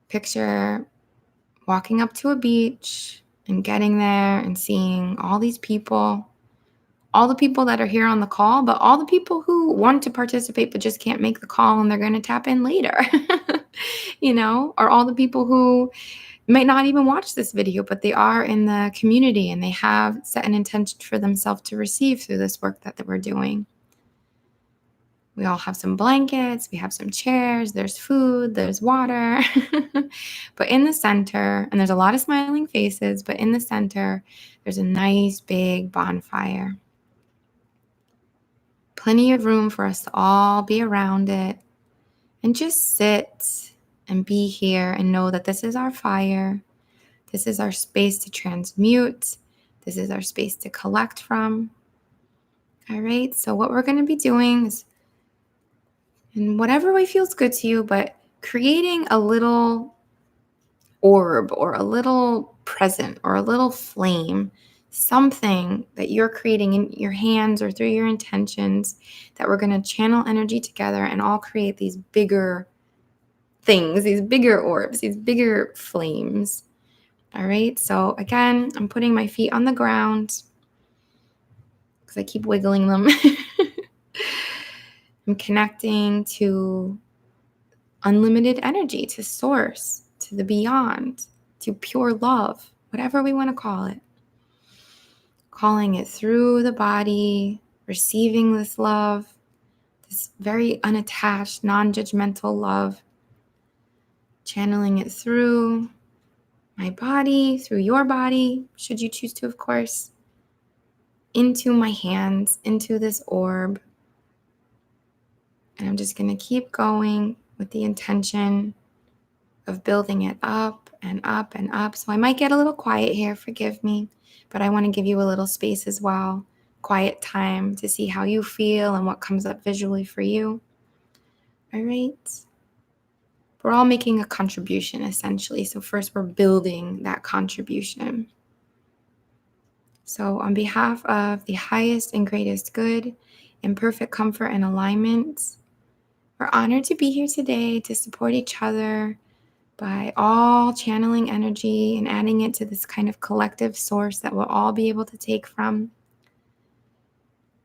Picture walking up to a beach and getting there and seeing all these people, all the people that are here on the call, but all the people who want to participate but just can't make the call and they're going to tap in later, or all the people who might not even watch this video, but they are in the community and they have set an intention for themselves to receive through this work that we're doing. We all have some blankets, we have some chairs, there's food, there's water. But in the center, and there's a lot of smiling faces, but in the center, there's a nice big bonfire. Plenty of room for us to all be around it and just sit and be here and know that this is our fire. This is our space to transmute. This is our space to collect from. All right, so what we're going to be doing is, in whatever way feels good to you, but creating a little orb or a little present or a little flame, something that you're creating in your hands or through your intentions, that we're going to channel energy together and all create these bigger things, these bigger orbs, these bigger flames. All right. So again, I'm putting my feet on the ground because I keep wiggling them. I'm connecting to unlimited energy, to source, to the beyond, to pure love, whatever we want to call it. Calling it through the body, receiving this love, this very unattached, non-judgmental love, channeling it through my body, through your body, should you choose to, of course, into my hands, into this orb. And I'm just going to keep going with the intention of building it up and up and up. So I might get a little quiet here, forgive me, but I want to give you a little space as well, quiet time to see how you feel and what comes up visually for you. All right. We're all making a contribution essentially. So first we're building that contribution. So on behalf of the highest and greatest good, in perfect comfort and alignment, we're honored to be here today to support each other by all channeling energy and adding it to this kind of collective source that we'll all be able to take from.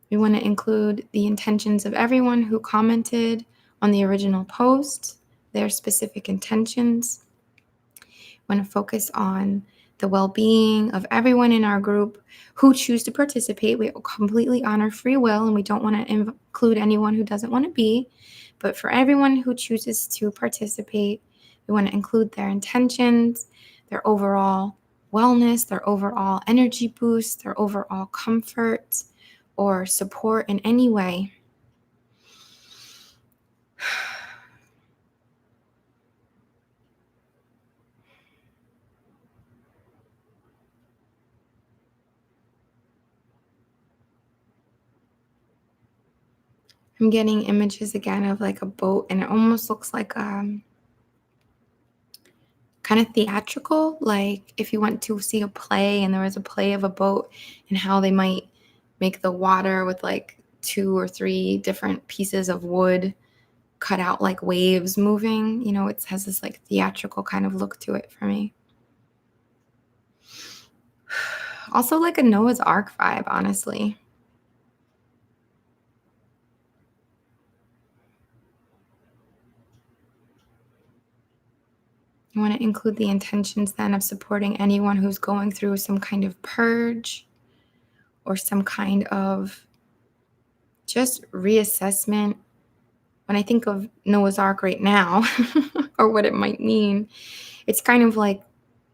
We want to include the intentions of everyone who commented on the original post, their specific intentions. We want to focus on the well-being of everyone in our group who choose to participate. We completely honor free will, and we don't want to include anyone who doesn't want to be. But for everyone who chooses to participate, we want to include their intentions, their overall wellness, their overall energy boost, their overall comfort or support in any way. I'm getting images again of like a boat, and it almost looks like kind of theatrical, like if you went to see a play and there was a play of a boat and how they might make the water with like 2 or 3 different pieces of wood cut out like waves moving. It has this like theatrical kind of look to it for me. Also like a Noah's Ark vibe, honestly. I want to include the intentions then of supporting anyone who's going through some kind of purge or some kind of just reassessment. When I think of Noah's Ark right now or what it might mean, it's kind of like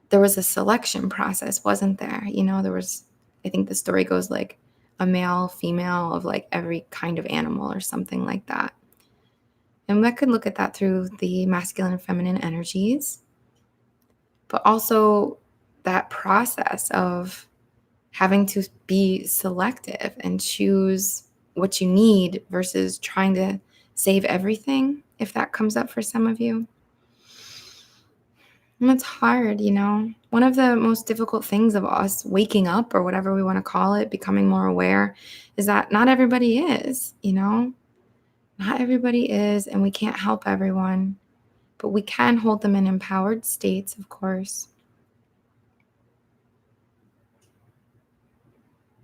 there was a selection process, wasn't there? There was, I think the story goes like a male, female of like every kind of animal or something like that. And I could look at that through the masculine and feminine energies, but also that process of having to be selective and choose what you need versus trying to save everything, if that comes up for some of you. And it's hard. One of the most difficult things of us waking up, or whatever we want to call it, becoming more aware, is that not everybody is, not everybody is, and we can't help everyone, but we can hold them in empowered states, of course.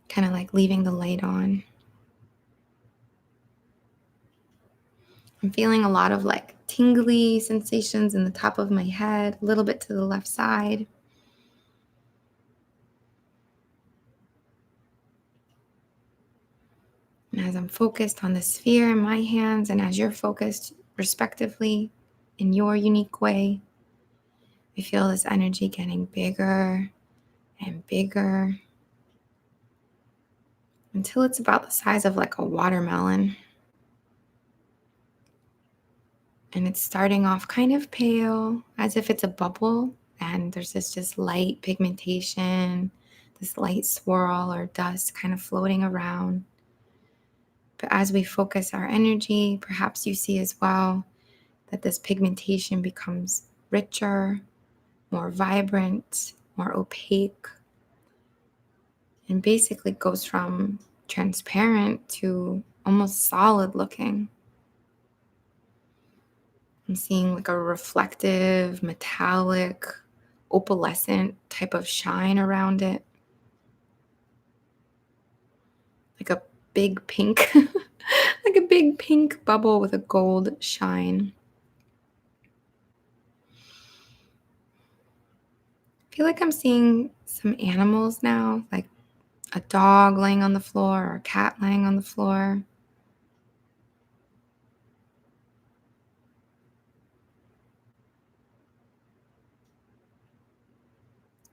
Kind of like leaving the light on. I'm feeling a lot of like tingly sensations in the top of my head, a little bit to the left side. And as I'm focused on the sphere in my hands, and as you're focused respectively in your unique way, I feel this energy getting bigger and bigger until it's about the size of like a watermelon. And it's starting off kind of pale, as if it's a bubble, and there's this just light pigmentation, this light swirl or dust kind of floating around. But as we focus our energy, perhaps you see as well that this pigmentation becomes richer, more vibrant, more opaque, and basically goes from transparent to almost solid looking. I'm seeing like a reflective, metallic, opalescent type of shine around it. Like a big pink, like a big pink bubble with a gold shine. I feel like I'm seeing some animals now, like a dog laying on the floor or a cat laying on the floor.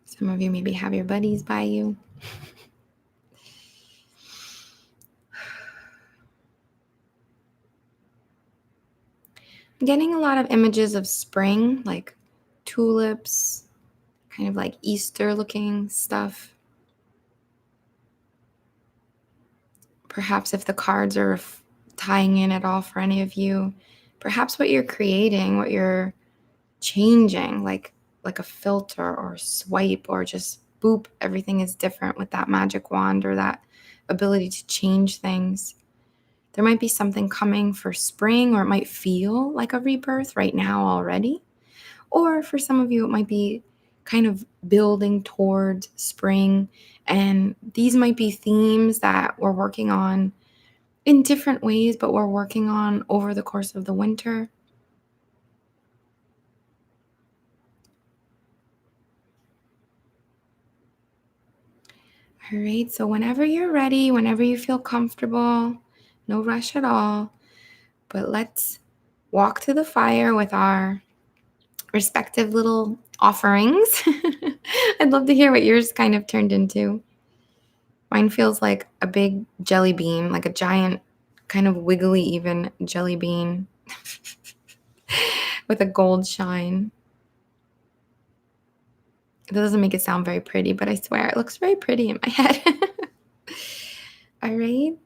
Some of you maybe have your buddies by you. I'm getting a lot of images of spring, like tulips, kind of like Easter looking stuff. Perhaps if the cards are tying in at all for any of you, perhaps what you're creating, what you're changing, like a filter or swipe or just boop, everything is different with that magic wand or that ability to change things. There might be something coming for spring, or it might feel like a rebirth right now already. Or for some of you, it might be kind of building towards spring. And these might be themes that we're working on in different ways, but we're working on over the course of the winter. All right, so whenever you're ready, whenever you feel comfortable, no rush at all, but let's walk to the fire with our respective little offerings. I'd love to hear what yours kind of turned into. Mine feels like a big jelly bean, like a giant, kind of wiggly even jelly bean with a gold shine. It doesn't make it sound very pretty, but I swear it looks very pretty in my head. All right.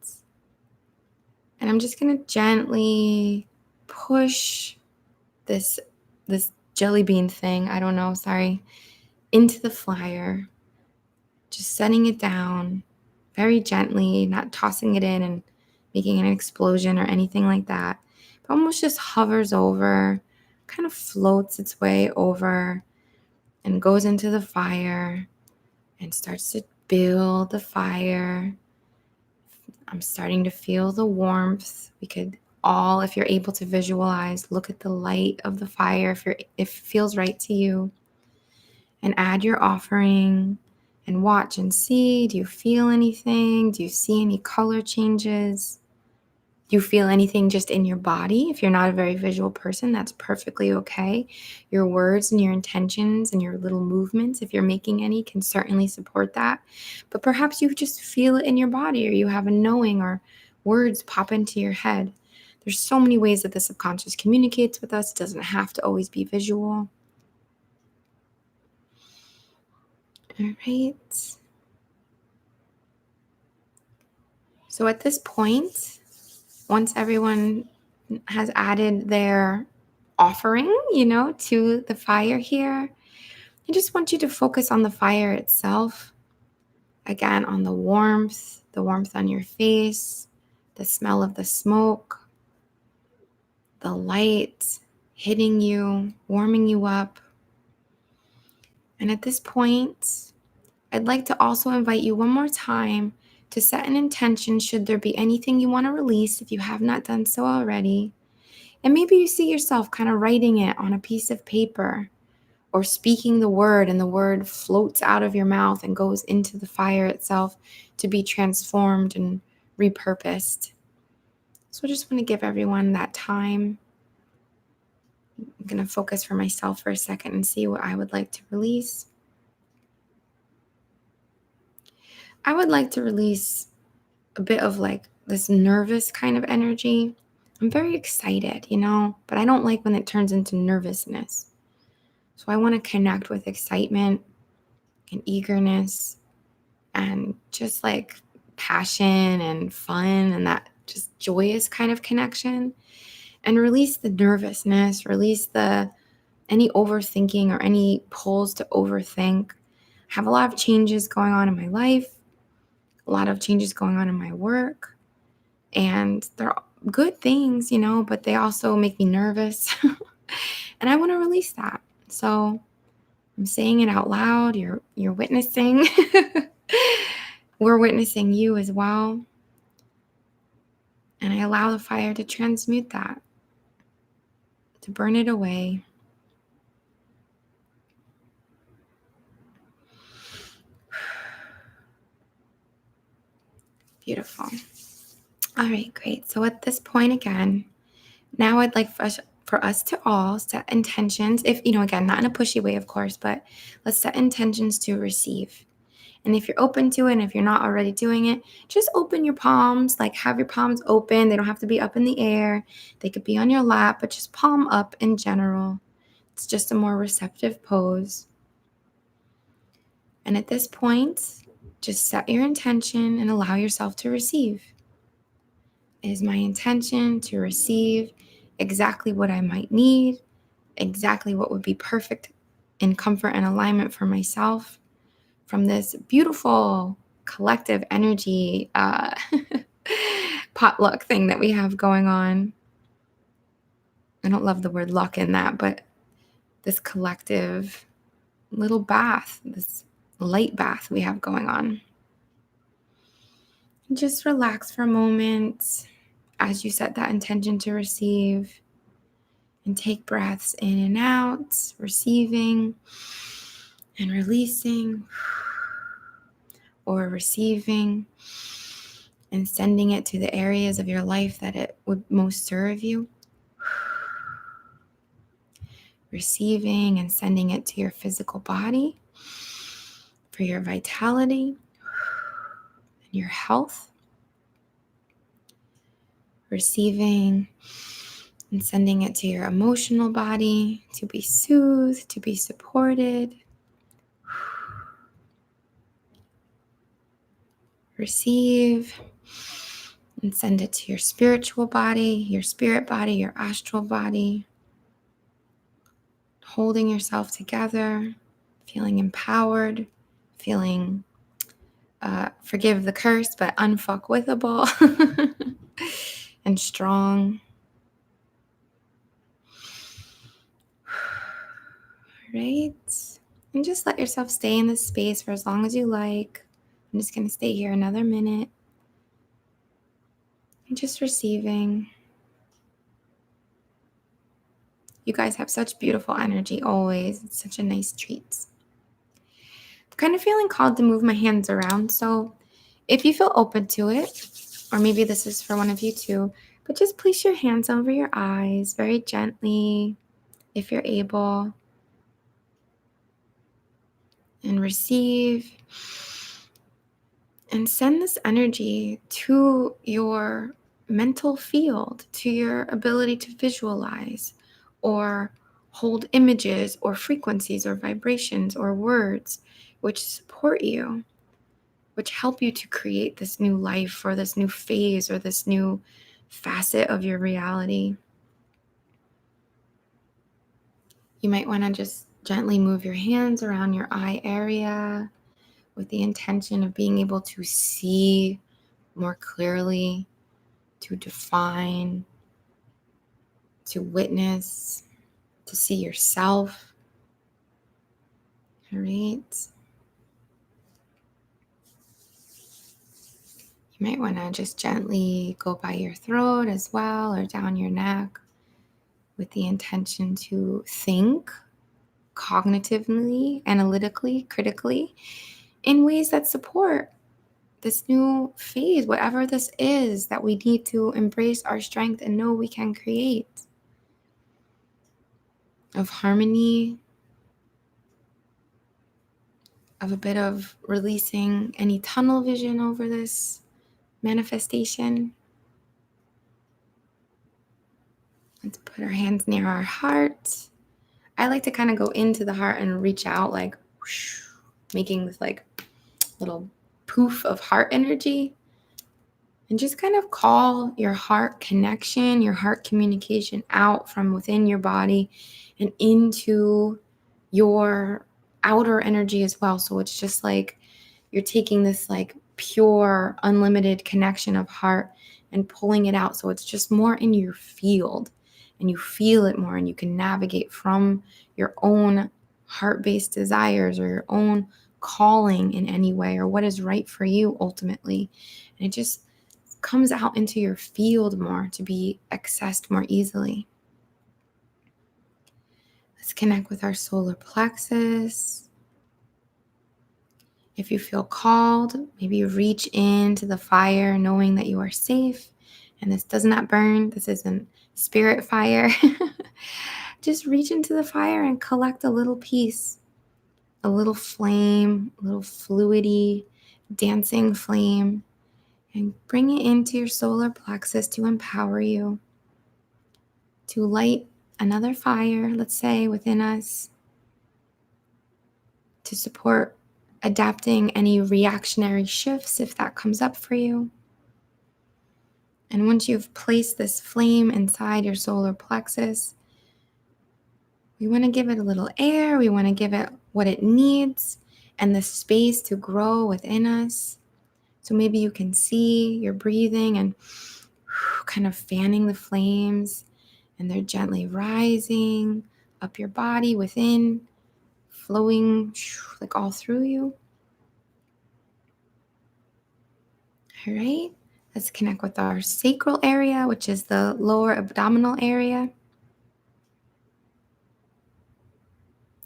And I'm just going to gently push this jelly bean thing, I don't know, sorry, into the flyer. Just setting it down very gently, not tossing it in and making an explosion or anything like that. But almost just hovers over, kind of floats its way over and goes into the fire and starts to build the fire. I'm starting to feel the warmth. We could all, if you're able to visualize, look at the light of the fire if it feels right to you, and add your offering and watch and see. Do you feel anything? Do you see any color changes? Do you feel anything just in your body? If you're not a very visual person, that's perfectly okay. Your words and your intentions and your little movements, if you're making any, can certainly support that. But perhaps you just feel it in your body, or you have a knowing, or words pop into your head. There's so many ways that the subconscious communicates with us. It doesn't have to always be visual. All right. So at this point, once everyone has added their offering, to the fire here, I just want you to focus on the fire itself. Again, on the warmth on your face, the smell of the smoke, the light hitting you, warming you up. And at this point, I'd like to also invite you one more time to set an intention should there be anything you want to release if you have not done so already. And maybe you see yourself kind of writing it on a piece of paper, or speaking the word, and the word floats out of your mouth and goes into the fire itself to be transformed and repurposed. So I just want to give everyone that time. I'm going to focus for myself for a second and see what I would like to release. I would like to release a bit of like this nervous kind of energy. I'm very excited, but I don't like when it turns into nervousness. So I want to connect with excitement and eagerness and just like passion and fun and that just joyous kind of connection, and release the nervousness, release any overthinking or any pulls to overthink. I have a lot of changes going on in my life, a lot of changes going on in my work, and they're good things, but they also make me nervous. And I want to release that. So I'm saying it out loud. You're witnessing. We're witnessing you as well. And I allow the fire to transmute that, to burn it away. Beautiful. All right, great. So at this point again, now I'd like for us to all set intentions. If, again, not in a pushy way, of course, but let's set intentions to receive. And if you're open to it, and if you're not already doing it, just open your palms, like have your palms open. They don't have to be up in the air. They could be on your lap, but just palm up in general. It's just a more receptive pose. And at this point, just set your intention and allow yourself to receive. It is my intention to receive exactly what I might need, exactly what would be perfect in comfort and alignment for myself from this beautiful collective energy potluck thing that we have going on. I don't love the word luck in that, but this collective little bath, this light bath we have going on. Just relax for a moment as you set that intention to receive, and take breaths in and out, receiving and releasing, or receiving and sending it to the areas of your life that it would most serve you. Receiving and sending it to your physical body for your vitality and your health. Receiving and sending it to your emotional body to be soothed, to be supported. Receive and send it to your spiritual body, your spirit body, your astral body. Holding yourself together, feeling empowered, feeling, forgive the curse, but unfuckwithable and strong. Right? And just let yourself stay in this space for as long as you like. I'm just going to stay here another minute. And just receiving. You guys have such beautiful energy always. It's such a nice treat. I'm kind of feeling called to move my hands around. So if you feel open to it, or maybe this is for one of you too, but just place your hands over your eyes very gently if you're able, and receive and send this energy to your mental field, to your ability to visualize or hold images or frequencies or vibrations or words which support you, which help you to create this new life or this new phase or this new facet of your reality. You might want to just gently move your hands around your eye area with the intention of being able to see more clearly, to define, to witness, to see yourself. All right. You might want to just gently go by your throat as well or down your neck with the intention to think cognitively, analytically, critically in ways that support this new phase, whatever this is that we need to embrace our strength and know we can create, of harmony, of a bit of releasing any tunnel vision over this manifestation. Let's put our hands near our heart. I like to kind of go into the heart and reach out, like whoosh, making this like little poof of heart energy. And just kind of call your heart connection, your heart communication out from within your body and into your outer energy as well. So it's just like you're taking this like pure, unlimited connection of heart and pulling it out. So it's just more in your field and you feel it more and you can navigate from your own heart-based desires or your own calling in any way or what is right for you ultimately. And it just comes out into your field more to be accessed more easily. Let's connect with our solar plexus. If you feel called, maybe reach into the fire knowing that you are safe and this does not burn. This isn't spirit fire. Just reach into the fire and collect a little piece, a little flame, a little fluidy, dancing flame, and bring it into your solar plexus to empower you, to light another fire, let's say, within us, to support adapting any reactionary shifts if that comes up for you. And once you've placed this flame inside your solar plexus, we want to give it a little air. We want to give it what it needs and the space to grow within us. So maybe you can see you're breathing and kind of fanning the flames, and they're gently rising up your body within, flowing like all through you. All right, let's connect with our sacral area, which is the lower abdominal area.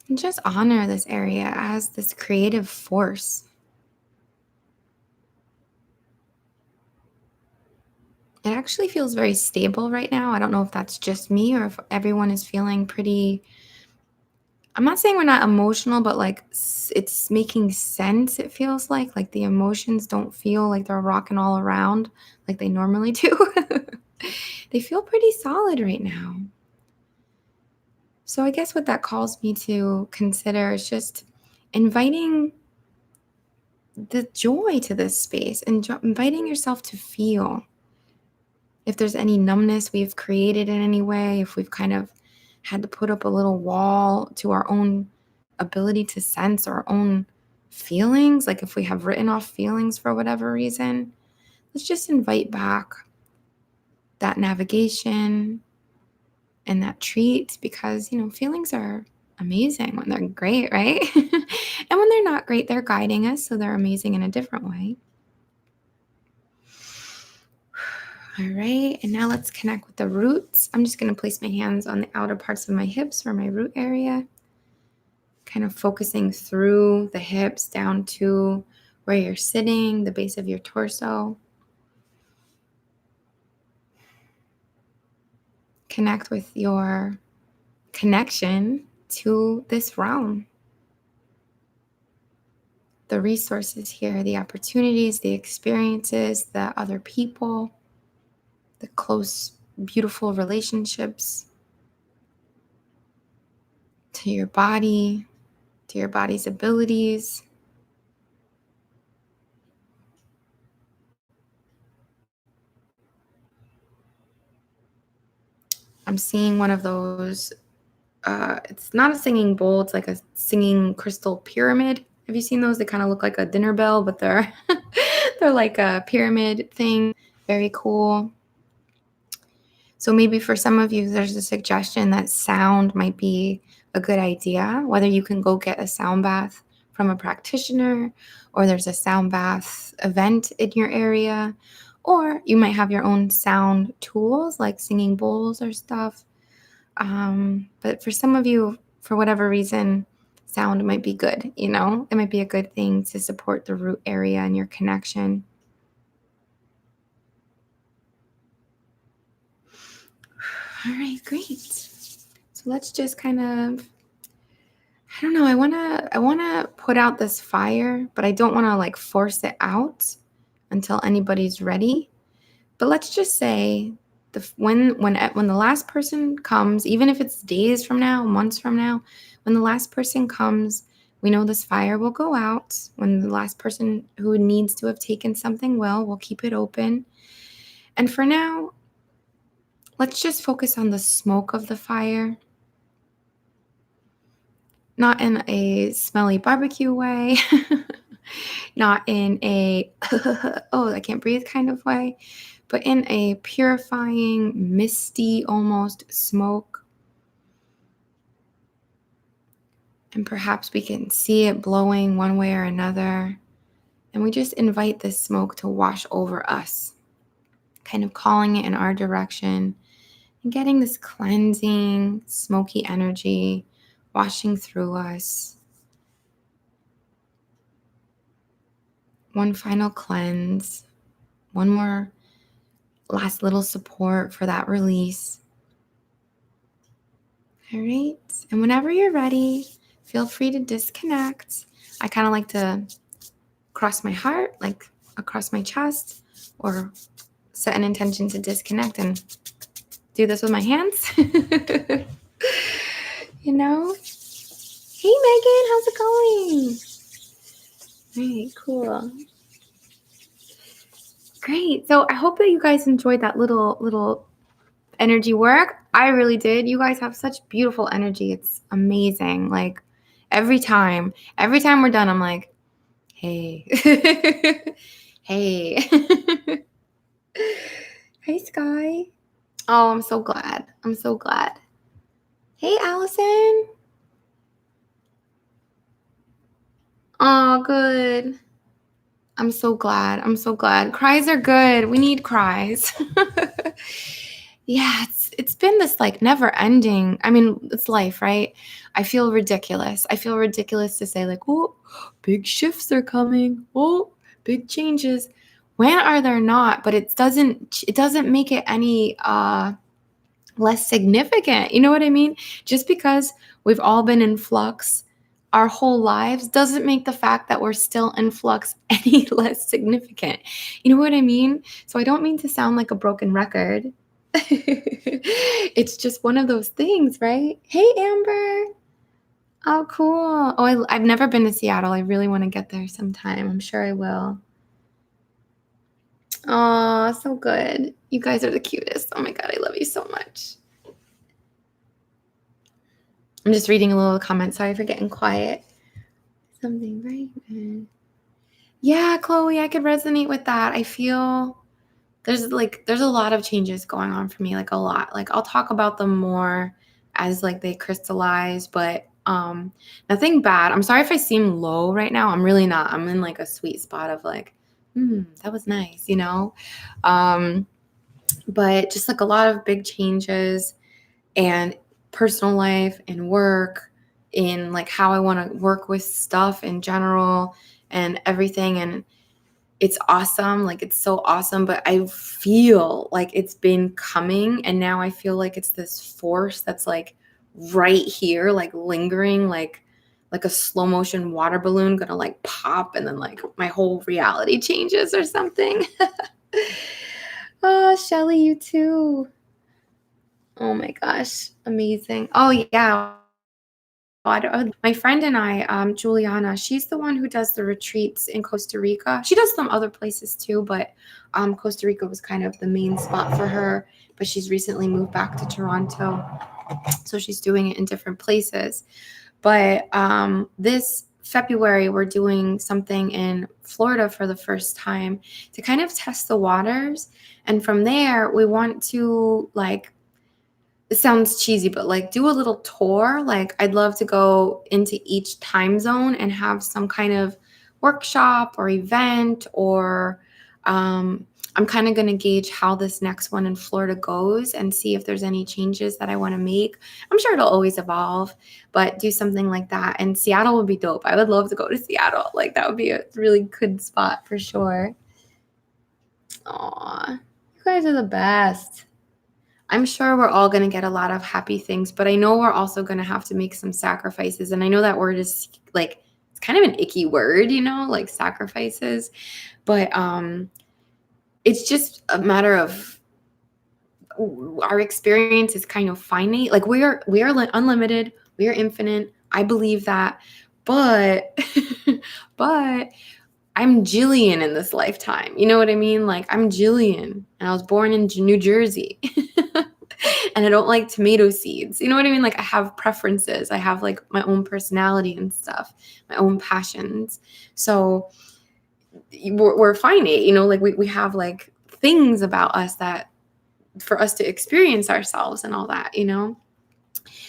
And just honor this area as this creative force. It actually feels very stable right now. I don't know if that's just me or if everyone is feeling pretty. I'm not saying we're not emotional, but like it's making sense. It feels like the emotions don't feel like they're rocking all around like they normally do. They feel pretty solid right now. So I guess what that calls me to consider is just inviting the joy to this space and inviting yourself to feel. If there's any numbness we've created in any way, if we've kind of had to put up a little wall to our own ability to sense our own feelings, like if we have written off feelings for whatever reason, let's just invite back that navigation and that treat, because, feelings are amazing when they're great, right? And when they're not great, they're guiding us, so they're amazing in a different way. All right, and now let's connect with the roots. I'm just going to place my hands on the outer parts of my hips or my root area, kind of focusing through the hips down to where you're sitting, the base of your torso. Connect with your connection to this realm. The resources here, the opportunities, the experiences, the other people, the close, beautiful relationships to your body, to your body's abilities. I'm seeing one of those, it's not a singing bowl, it's like a singing crystal pyramid. Have you seen those? They kind of look like a dinner bell, but they're they're like a pyramid thing. Very cool. So maybe for some of you, there's a suggestion that sound might be a good idea, whether you can go get a sound bath from a practitioner, or there's a sound bath event in your area, or you might have your own sound tools like singing bowls or stuff. But for some of you, for whatever reason, sound might be good, It might be a good thing to support the root area and your connection. All right, great. So let's just kind of, I don't know, I want to put out this fire, but I don't want to like force it out until anybody's ready. But let's just say when the last person comes, even if it's days from now, months from now, when the last person comes, we know this fire will go out. When the last person who needs to have taken something we'll keep it open. And for now, let's just focus on the smoke of the fire. Not in a smelly barbecue way, not in a, oh, I can't breathe kind of way, but in a purifying, misty almost smoke. And perhaps we can see it blowing one way or another. And we just invite this smoke to wash over us, kind of calling it in our direction and getting this cleansing, smoky energy washing through us. One final cleanse, one more last little support for that release. All right. And whenever you're ready, feel free to disconnect. I kind of like to cross my heart, like across my chest, or set an intention to disconnect and do this with my hands. Hey, Megan, how's it going? All right, cool. Great. So I hope that you guys enjoyed that little energy work. I really did. You guys have such beautiful energy. It's amazing. Like every time we're done, I'm like, hey, hey, hey, Sky. Oh, I'm so glad. Hey, Allison. Oh, good. I'm so glad. Cries are good. We need cries. Yeah, it's been this like never ending. I mean, it's life, right? I feel ridiculous to say like, oh, big shifts are coming. Oh, big changes. When are there not? But it doesn't make it any less significant. You know what I mean? Just because we've all been in flux our whole lives doesn't make the fact that we're still in flux any less significant. You know what I mean? So I don't mean to sound like a broken record. It's just one of those things, right? Hey, Amber. Oh, cool. Oh, I've never been to Seattle. I really want to get there sometime. I'm sure I will. Oh, so good. You guys are the cutest. Oh my God, I love you so much. I'm just reading a little comment. Sorry for getting quiet. Something right. Yeah, Chloe, I could resonate with that. I feel there's a lot of changes going on for me, like a lot. Like I'll talk about them more as like they crystallize, but nothing bad. I'm sorry if I seem low right now. I'm really not. I'm in like a sweet spot of like, that was nice, but just like a lot of big changes and personal life and work in like how I want to work with stuff in general and everything. And it's awesome. Like it's so awesome, but I feel like it's been coming and now I feel like it's this force that's like right here, like lingering, like a slow motion water balloon gonna like pop and then like my whole reality changes or something. Oh, Shelly, you too. Oh my gosh, amazing. Oh yeah. My friend and I, Juliana, she's the one who does the retreats in Costa Rica. She does some other places too, but Costa Rica was kind of the main spot for her. But she's recently moved back to Toronto, so she's doing it in different places. But this February, we're doing something in Florida for the first time to kind of test the waters. And from there, we want to like it sounds cheesy, but like do a little tour. Like I'd love to go into each time zone and have some kind of workshop or event or I'm kind of going to gauge how this next one in Florida goes and see if there's any changes that I want to make. I'm sure it'll always evolve, but do something like that. And Seattle would be dope. I would love to go to Seattle. Like that would be a really good spot for sure. Aw, you guys are the best. I'm sure we're all going to get a lot of happy things, but I know we're also going to have to make some sacrifices. And I know that word is like, it's kind of an icky word, like sacrifices, but it's just a matter of our experience is kind of finite. Like we are unlimited. We are infinite. I believe that, but, but I'm Jillian in this lifetime. You know what I mean? Like I'm Jillian and I was born in New Jersey. And I don't like tomato seeds. You know what I mean? Like I have preferences. I have like my own personality and stuff, my own passions. So we're finite, like we have like things about us that for us to experience ourselves and all that.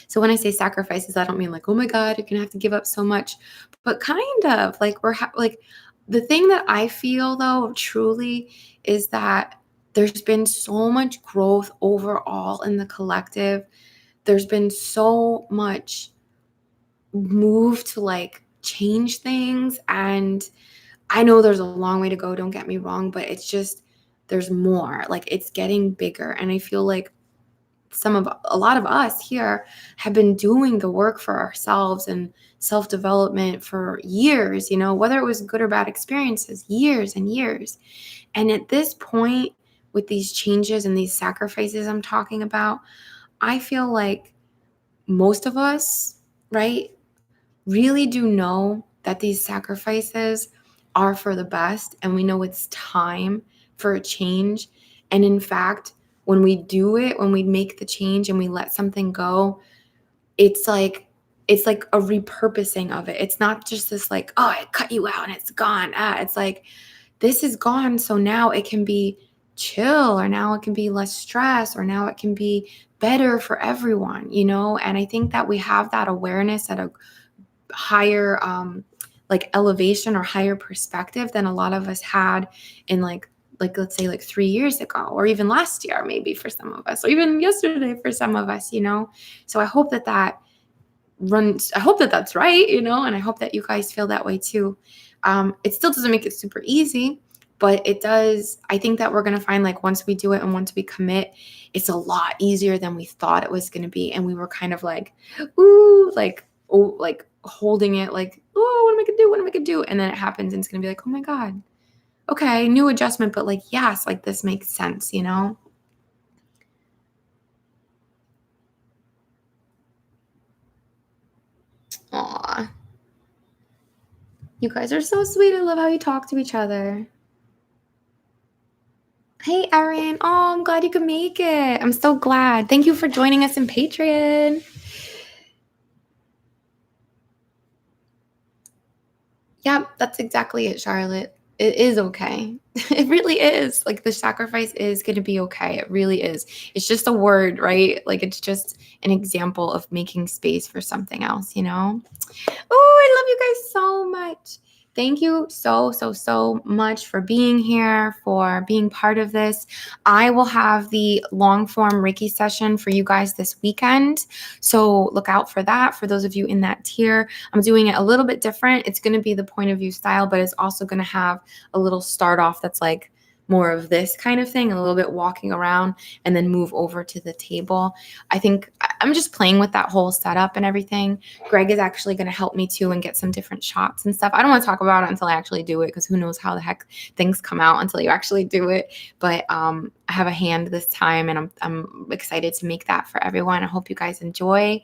So when I say sacrifices, I don't mean like, oh my God, you're gonna have to give up so much, but kind of like like the thing that I feel though truly is that there's been so much growth overall in the collective. There's been so much move to like change things. And I know there's a long way to go, don't get me wrong, but it's just, there's more. Like it's getting bigger. And I feel like a lot of us here have been doing the work for ourselves and self-development for years, whether it was good or bad experiences, years and years. And at this point, with these changes and these sacrifices I'm talking about, I feel like most of us, right, really do know that these sacrifices are for the best. And we know it's time for a change. And in fact, when we do it, when we make the change and we let something go, it's like a repurposing of it. It's not just this like, oh, I cut you out and it's gone. It's like, this is gone. So now it can be chill, or now it can be less stress, or now it can be better for everyone, And I think that we have that awareness at a higher like elevation or higher perspective than a lot of us had in like let's say like 3 years ago, or even last year maybe for some of us, or even yesterday for some of us. So I hope that that's right, and I hope that you guys feel that way too. It still doesn't make it super easy, but it does. I think that we're going to find like once we do it and once we commit, it's a lot easier than we thought it was going to be. And we were kind of like, ooh, like, oh, like holding it like, oh, what am I going to do? What am I going to do? And then it happens and it's going to be like, oh my God, okay, new adjustment, but like, yes, like this makes sense, Aw. You guys are so sweet. I love how you talk to each other. Hey, Erin. Oh, I'm glad you could make it. I'm so glad. Thank you for joining us in Patreon. Yep, that's exactly it, Charlotte. It is okay. It really is. Like the sacrifice is going to be okay. It really is. It's just a word, right? Like it's just an example of making space for something else, Oh, I love you guys so much. Thank you so much for being here, for being part of this. I will have the long form Reiki session for you guys this weekend. So look out for that. For those of you in that tier, I'm doing it a little bit different. It's going to be the point of view style, but it's also going to have a little start off that's like more of this kind of thing, a little bit walking around and then move over to the table. I think I'm just playing with that whole setup and everything. Greg is actually going to help me too and get some different shots and stuff. I don't want to talk about it until I actually do it because who knows how the heck things come out until you actually do it. But I have a hand this time and I'm excited to make that for everyone. I hope you guys enjoy.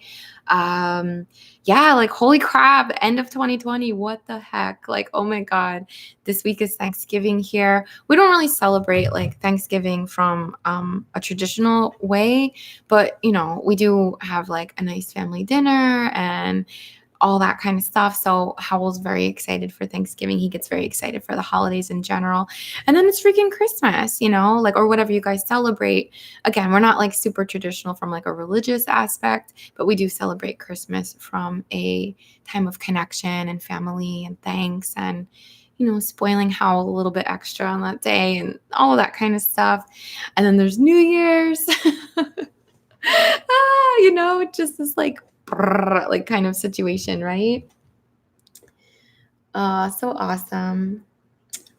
Yeah, like holy crap, end of 2020. What the heck? Like, oh my God, this week is Thanksgiving here. We don't really celebrate like Thanksgiving from a traditional way, but you know, we do have like a nice family dinner and all that kind of stuff. So Howell's very excited for Thanksgiving. He gets very excited for the holidays in general. And then it's freaking Christmas, you know, like, or whatever you guys celebrate. Again, we're not like super traditional from like a religious aspect, but we do celebrate Christmas from a time of connection and family and thanks and, you know, spoiling Howell a little bit extra on that day and all of that kind of stuff. And then there's New Year's. You know, just this like kind of situation, right? So awesome.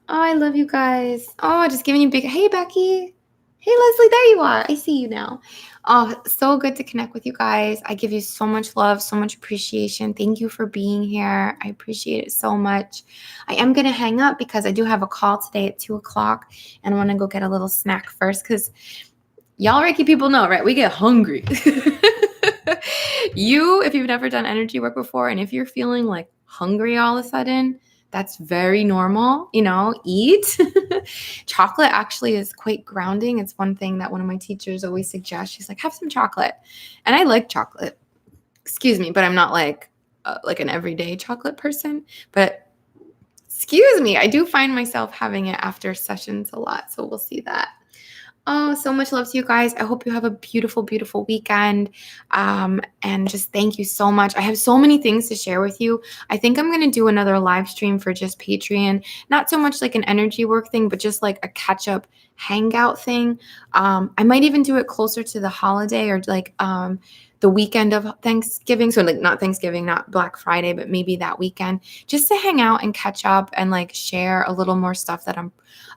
Oh, I love you guys. Oh, just giving you big. Hey, Becky. Hey, Leslie. There you are. I see you now. Oh, so good to connect with you guys. I give you so much love, so much appreciation. Thank you for being here. I appreciate it so much. I am going to hang up because I do have a call today at 2:00 and I want to go get a little snack first because y'all Reiki people know, right? We get hungry. If you've never done energy work before, and if you're feeling like hungry all of a sudden, that's very normal, you know, eat. Chocolate actually is quite grounding. It's one thing that one of my teachers always suggests. She's like, have some chocolate. And I like chocolate, excuse me, but I'm not like an everyday chocolate person. But excuse me, I do find myself having it after sessions a lot. So we'll see that. Oh, so much love to you guys. I hope you have a beautiful, beautiful weekend. And just thank you so much. I have so many things to share with you. I think I'm going to do another live stream for just Patreon. Not so much like an energy work thing, but just like a catch up hangout thing. I might even do it closer to the holiday or like the weekend of Thanksgiving. So like not Thanksgiving, not Black Friday, but maybe that weekend just to hang out and catch up and like share a little more stuff that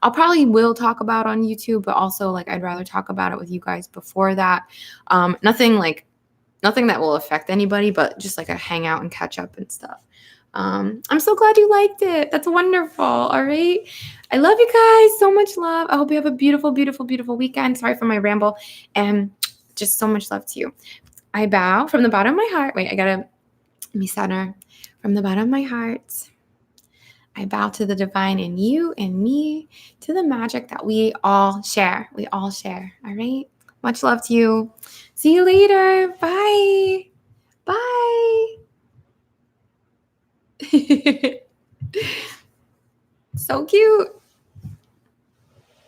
I'll probably will talk about on YouTube, but also like I'd rather talk about it with you guys before that. Nothing that will affect anybody, but just like a hangout and catch up and stuff. I'm so glad you liked it. That's wonderful. All right. I love you guys. So much love. I hope you have a beautiful, beautiful, beautiful weekend. Sorry for my ramble. And just so much love to you. I bow from the bottom of my heart. Wait, let me center. From the bottom of my heart, I bow to the divine in you and me, to the magic that we all share. We all share. All right. Much love to you. See you later. Bye. Bye. So cute.